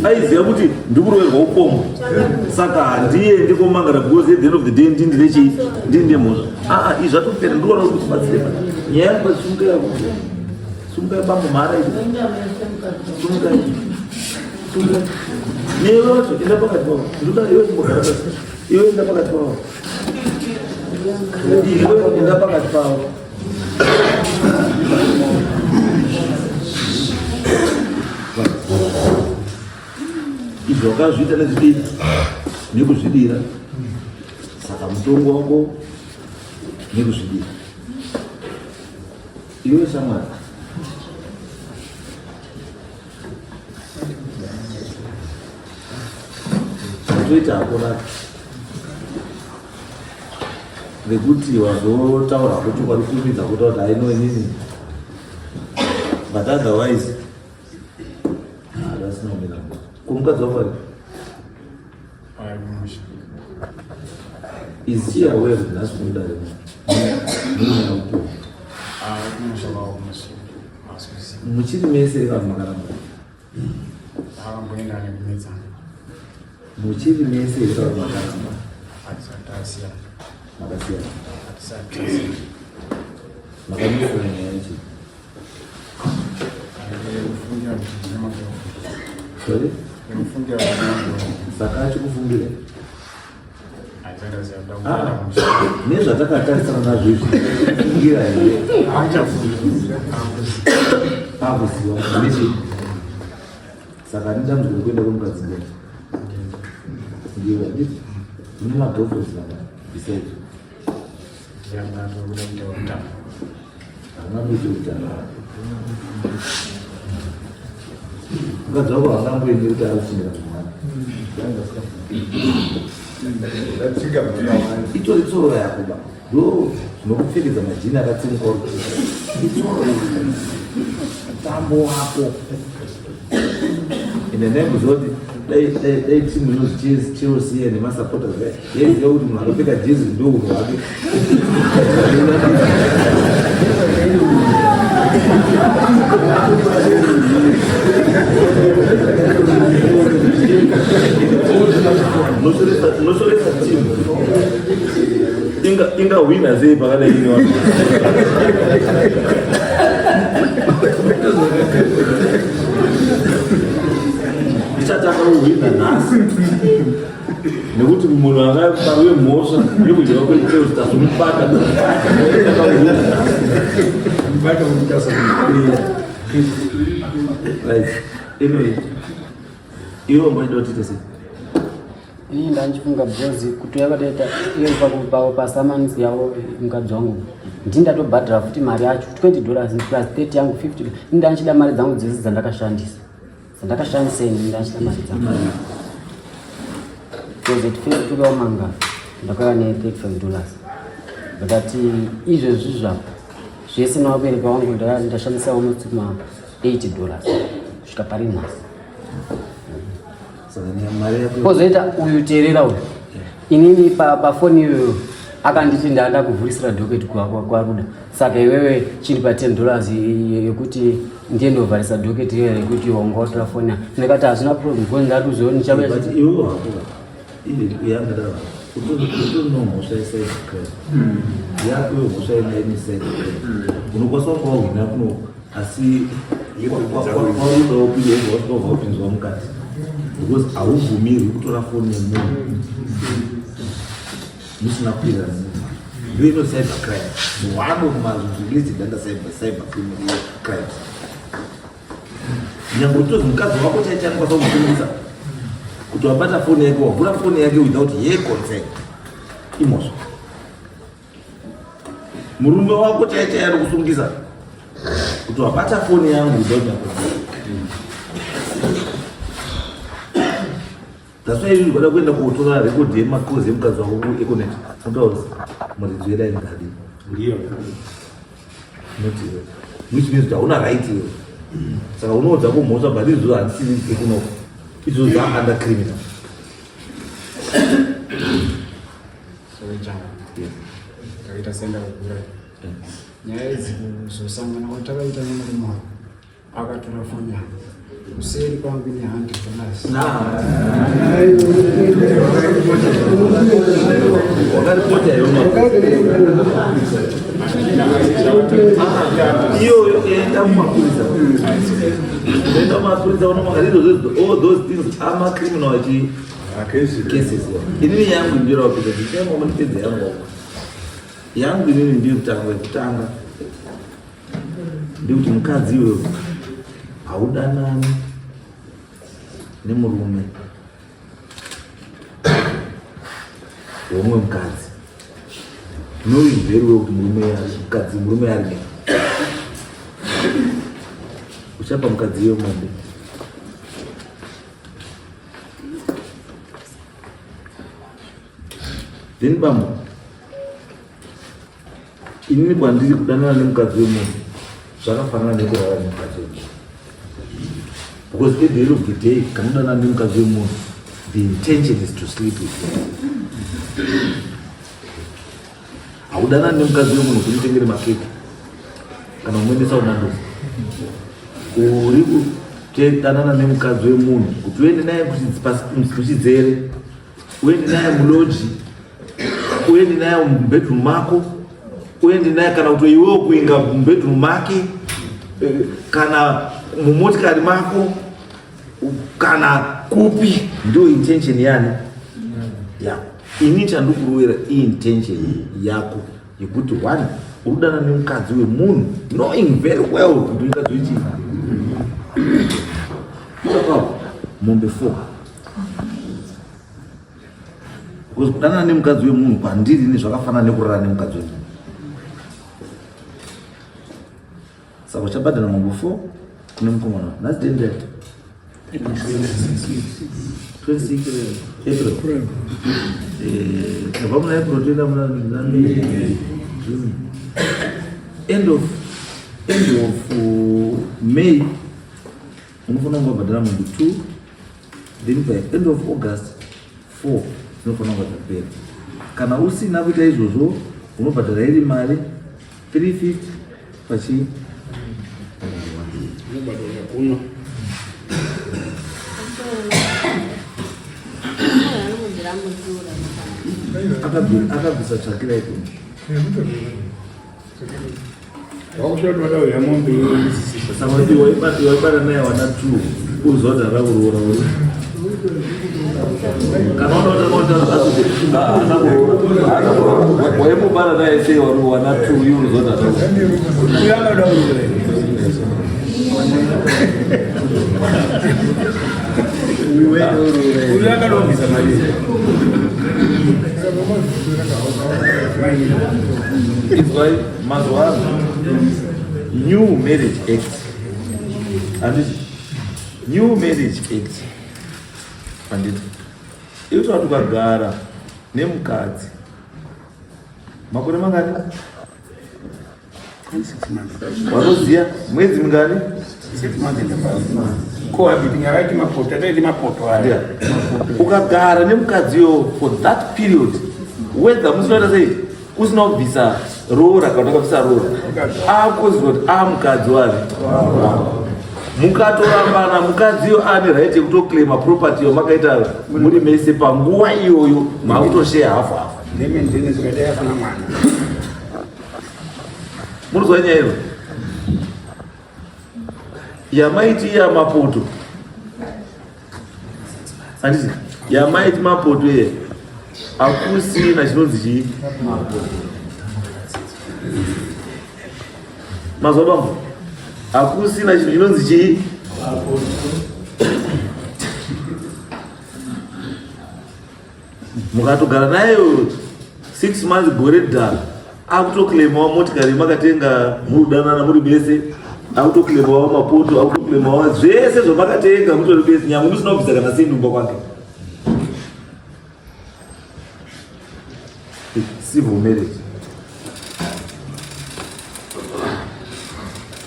aiziva kuti ndikuroverwa upomo saka handiendi komangara because at the end of the day ndindirechii ndinde muswa izvi zvatopera ndikuona kuti batsirema nyaya sungai bambo mhara sungai newe wacho enda pakati pavo ndoda iwe timbogara pasi iwe enda pakati pavo iwe enda pakati pavo izvo wakazviita nezvidii nekuzvidira saka mutongo wako nekuzvidira iwe shamwari toita hakonaka nekuti wazotaura kuti kwari kumidza kuta kuti aino inini but otherwise that's no miracle kumukadzi wafari is she aware kuti nhasi kumuda remuna upo muchiri mese vanhu makaramba muchiri mese vanhu makaramba makasiyana makanyora nyaya yacho sorry saka achikufungira nezvatakatarisana nazvo izvi fungira here akuziva nechi saka ndidamuzviri kuenda kwemukadzi ngeni ngira nditi mune magirlfriends vaka beside haungamboiti utano mukadzi wako haungamboendi kuti arikuchinira kumwana itori tsoro yako ba ndo zvinokupfekedza majini akatsimuka itsoro mutambo wako ine nembuzoti dai timu inonzi Chelsea nemasupporters yaiziva kuti munhu akapfeka jezi ndo unhu hwake nosoresa timu ingawina sei pakadaini ichataka kuhwina nhasi nekuti munhu akaparwe mhosva nekudyiwa kwechelsea zvomubata anyway iwe mbaida kutite sei Ini ndanchifunga because kuti yakatoita iyo pasamanisi yavo mukadzi wangu ndindatobhadhara futi mari yacho $20 plus 30 yangu 50. Ini ndanchida mari dzangu dzese dzandakashandisa ini ndanchida mari dzangu because tifetukawo manga ndakauya ne$35 but ati izvezvi zvapo zvese nawabereka wangu ndashandisa almost $80 kusvika pari nhasi. Kozoita uyu teerera uyu inini pafoni iyoyo akanditi ndaanda kuvhurisira dhoketi kwaruda saka iwewe chiri pa$10 yekuti ndiye ndovharisa dhoketi iyoyo yekuti wangotora foni yangu ndikati hazvina problem because ndatuzoona iwe wakura yangada utonomhosva isaidcred yako mhosva inaini saidcred unokwanisa kuva wina kuno asi kwarudawo pili wauva upinzwa mukati because haubvumirwi kutora foni yemunhu musina kupira ndo ino cyber crime one of mazvilizi danda cyber crimes nyange utozi mukadzi wako chaicha anokwanisa kumusungisa kuti wabata foni yake wavhura foni yake without ye consent imosva murume wako chaicha anokusungisa kuti wabata foni yangu without ya consent. That's why you gotta kuenda kutora record yemakozi emukadzi wako kuEconet utaurisa muridzi wedaini ngadi ndiyo which means that hauna right iwe saka unoudza kumhosva but izvo handisiri kunoko izvo under criminal. Takaita senda kugura nyaya idzi kuzosangana kwatakaita nemurume wako akatora foni yangu kuseri kwangu ne $100 wakaripota iyoyo enda mumapurisa all those things amacriminal cases. Inini yangu ndiro wapita ndisema mwanipedza yangu inini ndiyo kutanga ndikuti mukadzi iwewe haudanani nemurume womwe mukadzi knowing very well kuti murume ari uchapa mukadzi iyo mande then bamwe inini kwandiri kudanana nemukadzi wemunhu zvakafanana nekurara nemukadzi wemunhu because at the end of the day kanudana nemukadzi wemunhu the intention is to sleep with him. Haudana nemukadzi wemunhu kuti mutengere makeke kana umuendesa unandozi uri kudanana nemukadzi wemunhu kuti uende naye kuchidzere uende naye muloji uende naye mubedroom mako uende naye kana kuti iwewo kuinga mubedroom make kana mumotikari mako kana kupi ndio intention yani yako. Ini chandukuruwira intention yako yekuti one urudana nemukadzi wemunhu knowing very well kuti mukadzi wechi papa mombe 4 because kudanana nemukadzi wemunhu kwandiri nezvakafanana nekurara nemukadzi wemunhu. Saka uchabhadhara mombe 4 kune mukomana that's dangerous. 26 April. Vamos April tena end of May unofana kubhadhara mombe 2 then by end of August 4 unofana kubhadhara. Kana usina kuita izvozvo unobhadhara iri mari 350 pachi uno akabvisa tsvakira iko samati waibara naye wana 2 uzodhara kuroora uri kana waimubara naye sei wari wana 2 iwe uzodhara uyu akalombisa mali. It's why mazuano new marriage act anditi new marriage act anditi icho tukagara nemukadzi makore mangani wanoziya mwedzi mingani 6 months cohabiting akaiti mapoto ataiti mapoto aya ukagara nemukadziyo for that period whether musinoita sei usina kubvisa rora kana ukabvisa rora akuziva kuti mukadzi wari mukatorambana mukadziyo ane right yekutoclaima property yomakaita muri mese panguva iyoyo makutosheya hafu hafu ndemendini zvikadayafana mwana munozwa nyaya iyo yamaiti yamapoto anditi yamaiti mapoto iye akusina chinonzi chii mazwa bambo akusina chinhu chinonzi chii mukatogara nayo 6 months gore dhara akutoclaimawo motikari makatenga murudanana muri bese akutoclaimawo mapoto akutoclaimawo zvese zvamakatenga mutori bese nyangwe musina kubvisa kana sei ndumba kwake civil marriage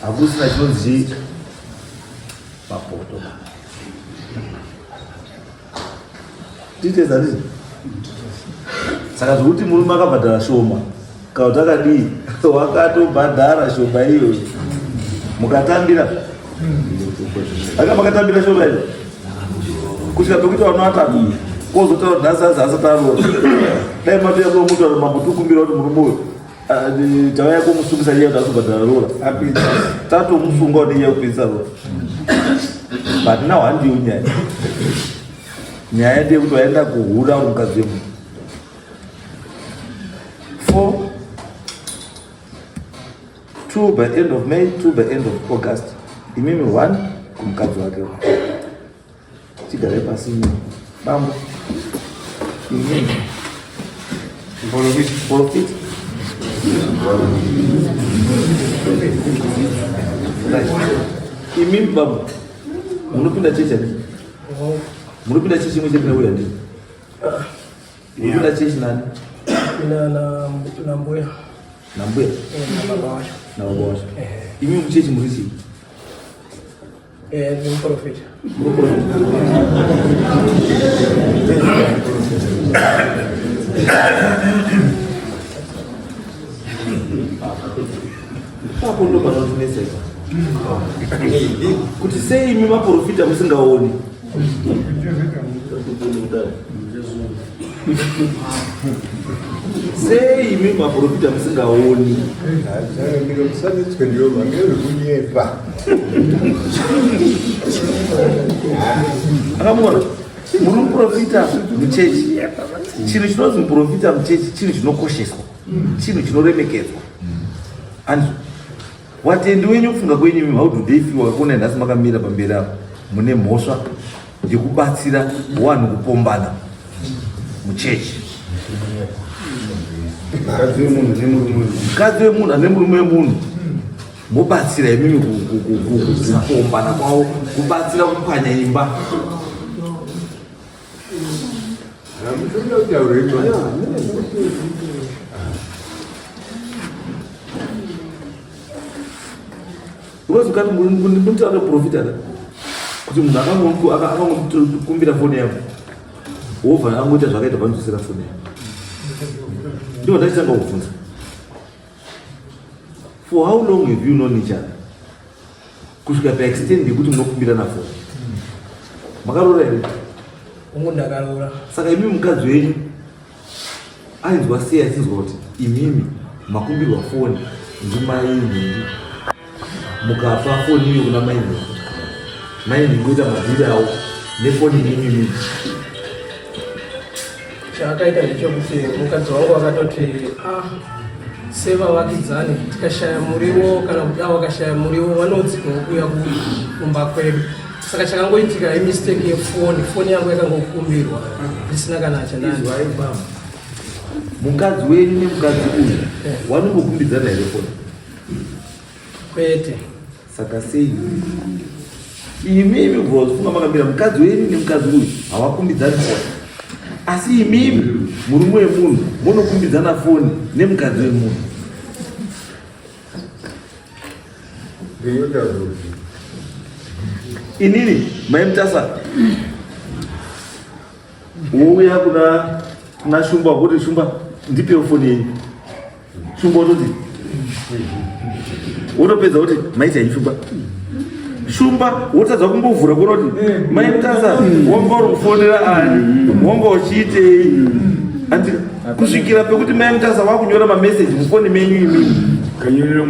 hakusina chinonzi mapoto titezanizi saka zvokuti murume akabhadhara shoma kana kuti akadii wakatobhadhara shoma iyoyo mukatambira aka makatambira shoma iyo kusvika pekuti wanoatatu kozotaura nhasi asati arora dai matoyako mutu mambotukumbira kuti murume uyu tavaya komusungisa iye kuti asobhadhara rora tatomusunga kuti iye kupedzisa rora but now handiyo nyaya ndeyekuti waenda kuhura uri mukadzi wemunhu 4 2 by end of May 2 by end of August imimi 1 kumukadzi wake chigare pasi bambo imimi profit imimi bambo munopinda chechi ani munopinda chechi imwe chete neuya ndini munopinda chechi nani na mbuya nambuya na baba wacho na baba wacho imimi muchechi muri chii ni profit papo ndo panotineseka kuti sei imi maprofita musingaoni sei imi maprofita musingaoni akamona muri muprofita muchechi chinhu chinonzi muprofita muchechi chinhu chinokosheswa chinhu chinoremekedzwa and watendi wenyu kufunga kwenyu how do they feel wakaona nhasi makamira pamberi apo mune mhosva yekubatsira wanhu kupombana muchechi mukadzi wemunhu ane murume wemunhu mobatsira imimi kupombana kwavo kubatsira kupwanya imba ukazokati munitaura profita kuti munhu akangokumbira foni yako wobva angoita zvakaita panozosera foni yako ndiwo ndachitanga kubvunza for how long have you known each other kusvika paextend yekuti munokumbirana foni makarora here umu ndakarora saka imimi mukadzi wenyu ainzwa sei achinzwa kuti imimi makumbirwa foni ndimai nhindi mukafa foni iyo kuna mai nhindi mai nhindi ngoita mabhiri avo nefoni imimi chaakaita ndechekuti mukadzi wangu akatoti sevavakidzani tikashaya muriwo kana kuti vakashaya muriwo vanodzika kuuya kumba kwedu saka chakangoitika imistake yefoni yangu yakangokumbirwa ndisina kana achandani. Mukadzi wenyu nemukadzi uyu wanombokumbidzana here foni? Kwete. Saka sei imimi bvofunga makamira mukadzi wenyu nemukadzi uyu havakumbidzani foni, asi imimi murume wemunhu munokumbidzana foni nemukadzi wemunhu? Inini maimutasa wouya kuna Shumba wakuti Shumba ndipewo foni yenyu. Shumba wototi wotopedza kuti maita Shumba. Shumba wotadza kumbovhura kuona kuti maimutasa wanga uri kufonera ani, wanga uchiitei, kusvikira pekuti maimutasa wakunyora mameseji mufoni menyu imimi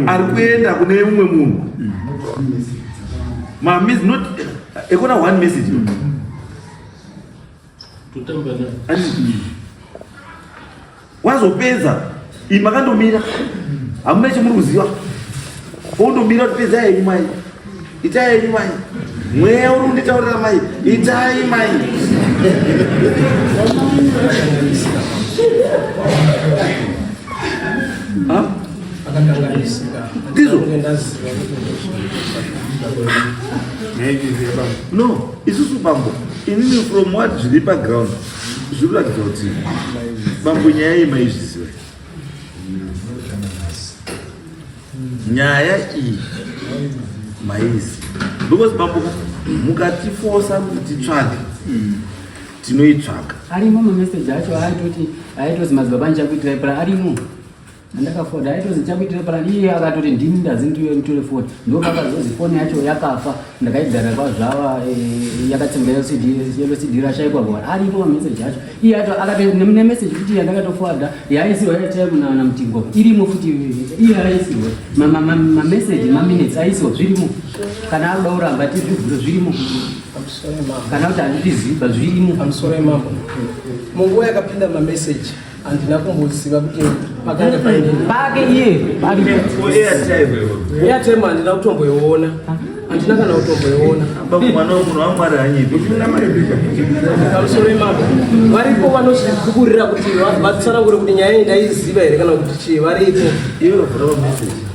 ari kuenda kune mumwe munhu. Not ekona one message. Wazopedza imakandomira hamuna chimuri kuziva, pondomira kuti pedza yenyu mai, itai yenyu mai, mweya uri kunditaurira mai, itai mai. Ndizvo no, isusu bambo inini from what zviri paground zviri kuratidza kuti bambo nyaya iyi maizviziva. Nyaya iyi maizi because bambo mukatifosa kuti titsvake tinoitsvaka. Arimo mameseji acho aitozi madzibaba ndichakuitirai pala arimo. Ndakafoda aitozi ndichakuitirai pala iye akatoti ndini ndazinditore foni. Ndopakazozi foni yacho yakafa ndakaigara kwazvava yakatsenga CD rashaikwa bwana. Arimo mameseji acho. Iye acho akati nemeseji kuti yandakatofoda yaisiwa yaitaya kuna Mutingo. Irimo futi iye yaisiwa. Mameseji maminutes aisiwa zvirimo. Kana anoda kuramba tizvivhuro zvirimo. Kana kuti handitiziva zvirimo. Amusoro emambo munguva yakapinda mameseji handina kumboziva kuti pakanga paine pake iye airtime handina kutomboiona, handina kana kutomboiona. Mwana wemunhu wamwari hanyipi. Amusoro emambo varipo vanozvikukurira kuti vatsanangure kuti nyaya iyi ndaiziva here kana kuti chii, varipo. Iwe vhura mameseji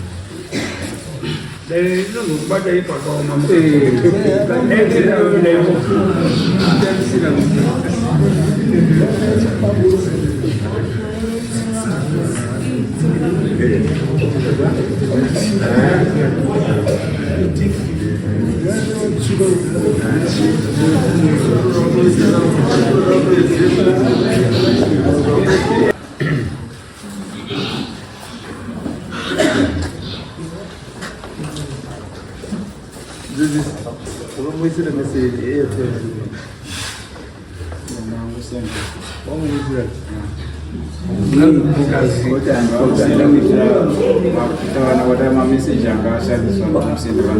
Unomwisira message Airtel.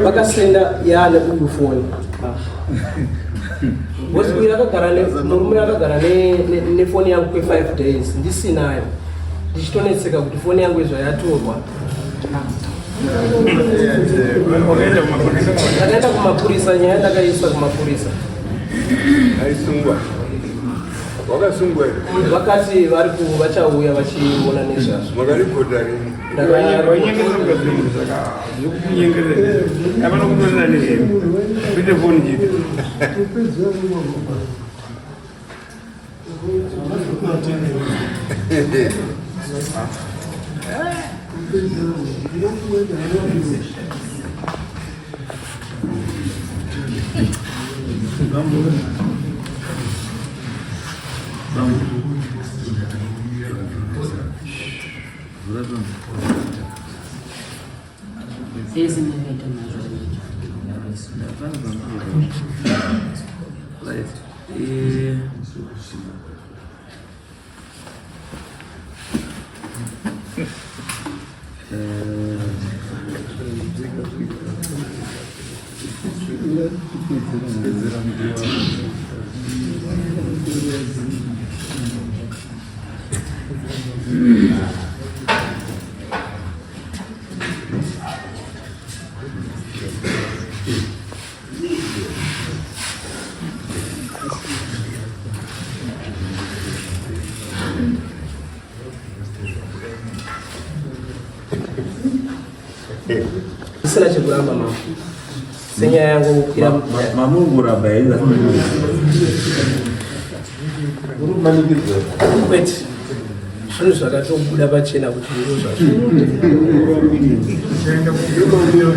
Vakasenda yane kufoni. Wosikuira akagara murume akagara nefoni yangu kwe5 days ndisinayo. Ndichitonetseka kuti foni yangu izvo yatorwa. Ndakaenda kumapurisa, nyaya ndakaiswa kumapurisa. Aisungwa. Wakasungwa here. Vakati vachauya vachiona nezvazvo. Makaripota rini. Sina chikuramba mama. Senyaya yangu kila Mamungu rabaenza. kweti. Zvino zvakatobuda pachena kuti ndiro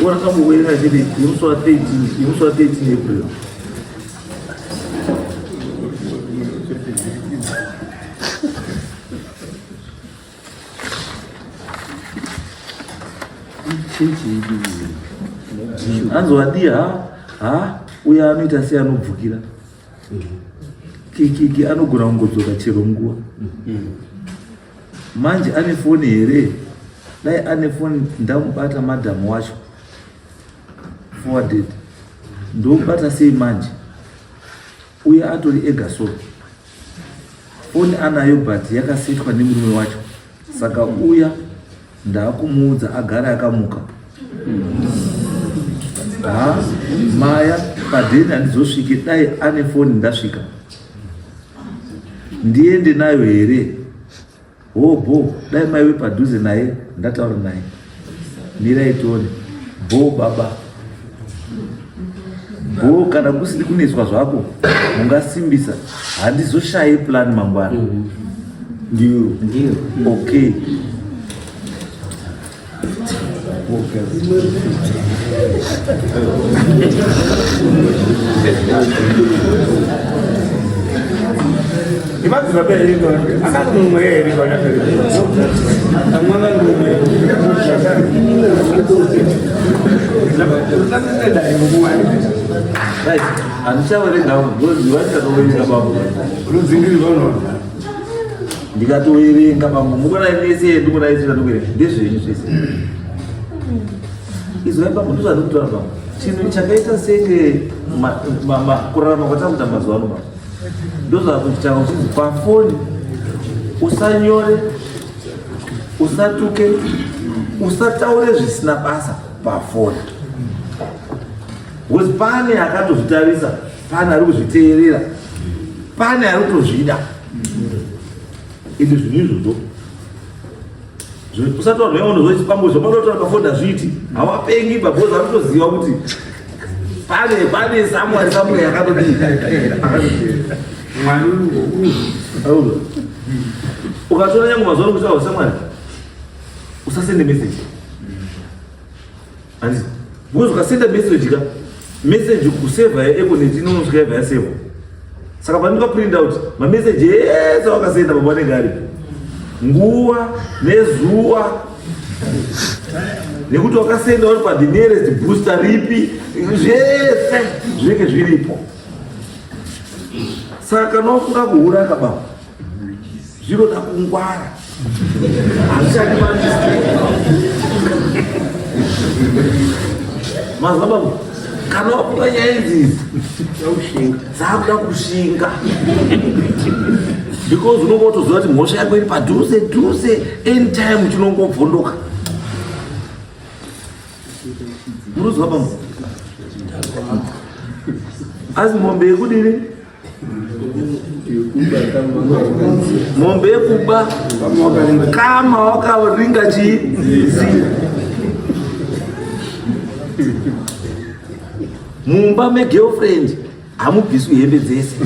Wakamuwera chiri imuswa 13 April. Anzowadia uya anoita sei anobvukira kiki anogona kungodzoka chero nguva. Manje ane foni here, dai ane foni ndamubata madhamu wacho forwarded ndomubata sei manje uya atori ega so foni anayo but yakasetwa nemurume wacho, saka uya ndakumuudza agara akamuka. Maya padeni handizosvike, dai ane foni ndasvika ndiende nayo here. Bo dai maiwe padhuze naye ndataura naye mirai tione. Bo baba bo kana kusiri kuneswa zvako mungasimbisa, handizoshaye plan mangwana. Ndio okay. Ndikatoverenga bambo mukona nese ndikunaisira ndezvenyu zvese izvai bambo ndozvati kutora bambo chinhu chakaita senge kurarama kwatakuita mazuva ano bambo ndozvakuti changa uchinzi pafoni usanyore, usatuke, usataure zvisina basa pafoni. Because pane akatozvitarisa, pane ari kuzviteerera, pane ari kutozvida. Indi zvinhu izvozvo usataura neunozoti pamwe zvapanotaura pafoni azviti hawapengi babhozi anotoziva kuti pane Samuel akatodii ukatora nyangu mazuva nokuti Samuel usasende message handisi because ukasenda message kuseva econet inonosvika yaseva. Saka pandika print out mamessage ese wakasenda pabanenge ari nguva nezuva nekuti wakasenda uri pa the nearest booster ripi zvese zvinenge zviripo. Saka nofunga kuhura kababa zvinoda kungwara hazvichadi mazababu kana wapuka nyaya idzizi dzakuda kushinga because unonga utoziva kuti mhosva yako iri padhuze anytime chinongobvondoka. Munoziva bambo asi mombe yekudini mombe yekuba kama wakaringa chizi mumba megirlfriend hamubviswi hembe dzese.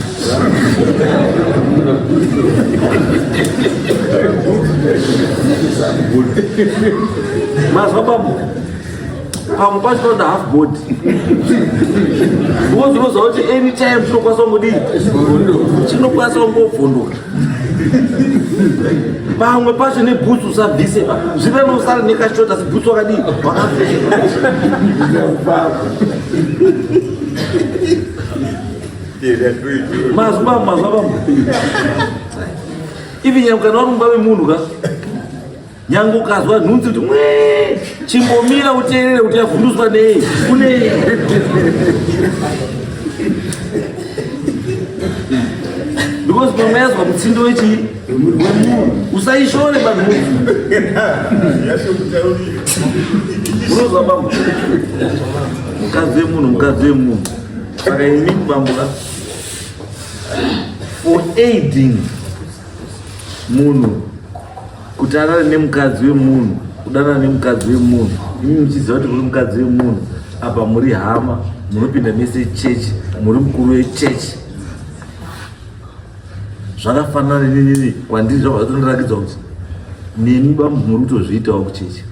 Mazwa bambo pamwe pacho panoda half board because unoziva kuti anytime chinokwanisa kungodii chinokwanisa kungobvondoka. Pamwe pacho nebhutsu usabvise zvive nosara nekashota sibhutsu wakadii wakapfeka. Mazwa bambo ivi nyangu kana uri mumba memunhu ka nyangu ukazwa nhunzi kuti chimbomira uteerere kuti yavhunduswa nei kunei. Because pamwe yazwa mutsindo wechi usaishore banhunzi unozwa bambo mukadzi wemunhu saka inini bamboka for aiding munhu kuti arare nemukadzi wemunhu kudanana nemukadzi wemunhu imi muchiziva kuti muri mukadzi wemunhu apa muri hama munopinda mese chechi muri mukuru wechechi zvakafanana nenini kwandiri zvakatonorakidza kuti nemi bambo muri kutozviitawo kuchechi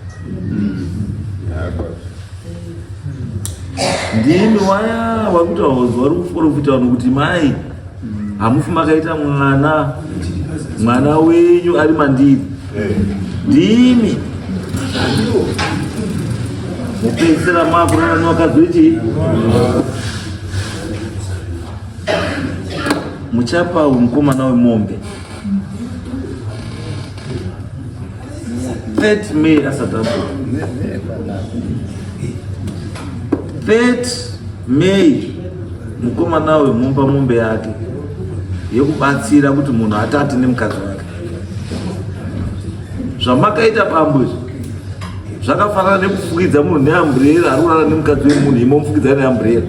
ndimi waya wakutauzwa vari kuforofita vanhu kuti mai hamufi makaita mwana wenyu ari mandiri ndimi mupedzisira makurana nevakadzi muchapa mukomana wemombe 30 May asatapo 30 May mukomana wemumba mombe yake yekubatsira kuti munhu atate nemukadzi wake. Zvamakaita pamwe zvakafanana nekufukidza munhu neamburera ari kurara nemukadzi wemunhu imomufukidza neamburera.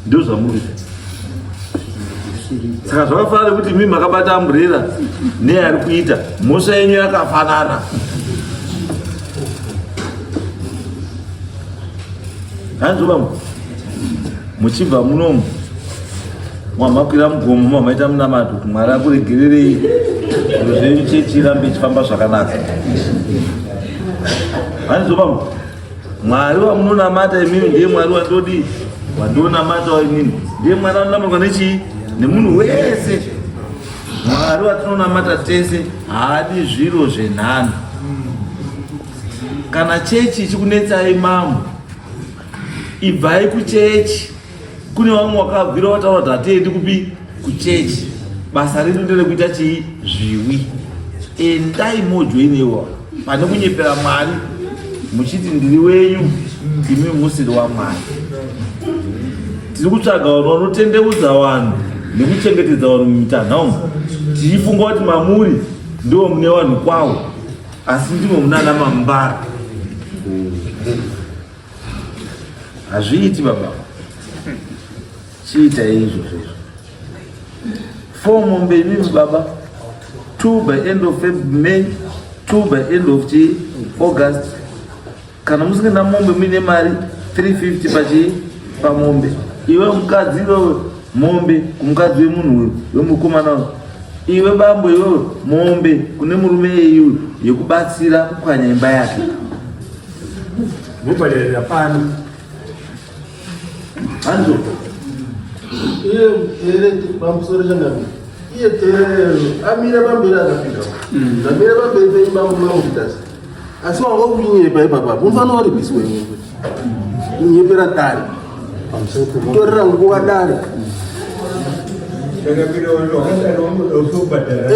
Ndio zvamuita. Saka zvakafanana nekuti mimi makabata amburera neari kuita mhosva yenyu yakafanana. Hanzvobambo muchibva munomu mwamakwira mugomo mamaita munamato kuti Mwari akuregererei zviro zvenyu chechi irambe ichifamba zvakanaka. Hanzvobambo Mwari wamunonamata imimi ndiye Mwari wandodi wandionamata inini ndiye Mwari anonamirwa nechii nemunhu wese. Mwari watinonamata tese haadi zviro zvenhano. Kana chechi ichikunetsai mambo ibvai kuchechi. Kune vamwe wakabvira wataura kuti hatiendi kupi kuchechi. Basa redu nderekuita chii zviwi. Endai mojoinewa pane kunyepera Mwari muchiti ndiri wenyu imi musiri waMwari. Tiri kutsvaga vanhu vanotendeudza vanhu nekuchengetedza vanhu mumitanha umu. Tichifunga kuti mamuri ndiwo mune vanhu kwavo asi ndimo munana mambara. Hazviiti baba. Chiita izvo zvezvo. 4 mombe imimi baba, 2 by end of May, 2 by end of August. Kana musingina mombe mine mari 350 pachi pamombe. Iwe mukadzi iwe mombe kumukadzi wemunhu wemukomana. Iwe bambo iwe mombe kune murume iyu yekubatsira kukwanya imba yake. Mubadalira pani. Hanzo Iye bamusore jangabi. Iye amira bambira akafika. Amira bambira ibambo mangitasa. Asi wanga kunyepa baba. Mufano wari biswe. Kunyepera tari. Torra nguwa dare. Daga biro ndo osubadala.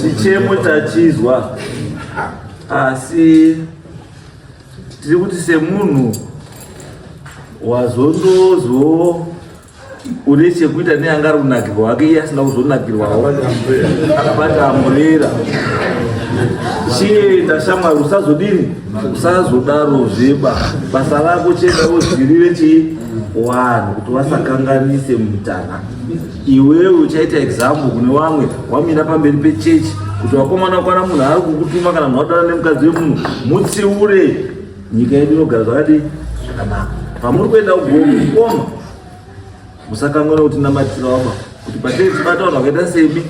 chichemo tachizwa asi tiri kuti semunhu wazondozo une chekuita neangari kunakirwa wake iye asina kuzonakirwawo akabata amburera chienda shamwari usazodini usazodaro zveba basa rako chenda uzvirire chii vanhu kuti vasakanganise mutana. Iwewe uchaita example kune vamwe wamira pamberi pechechi kuti wakomana kwana munhu ari kukutuma kana munhu wadana nemukadzi wemunhu mutsiure. Nyika yedu inogara zvakadi zvakanaka. Pamuri kuenda kugoma musakanganwa kuti namatira waba kuti patiri tibata vanhu vakaita semi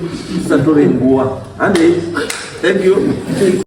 tisatore nguva. Handei. Thank you.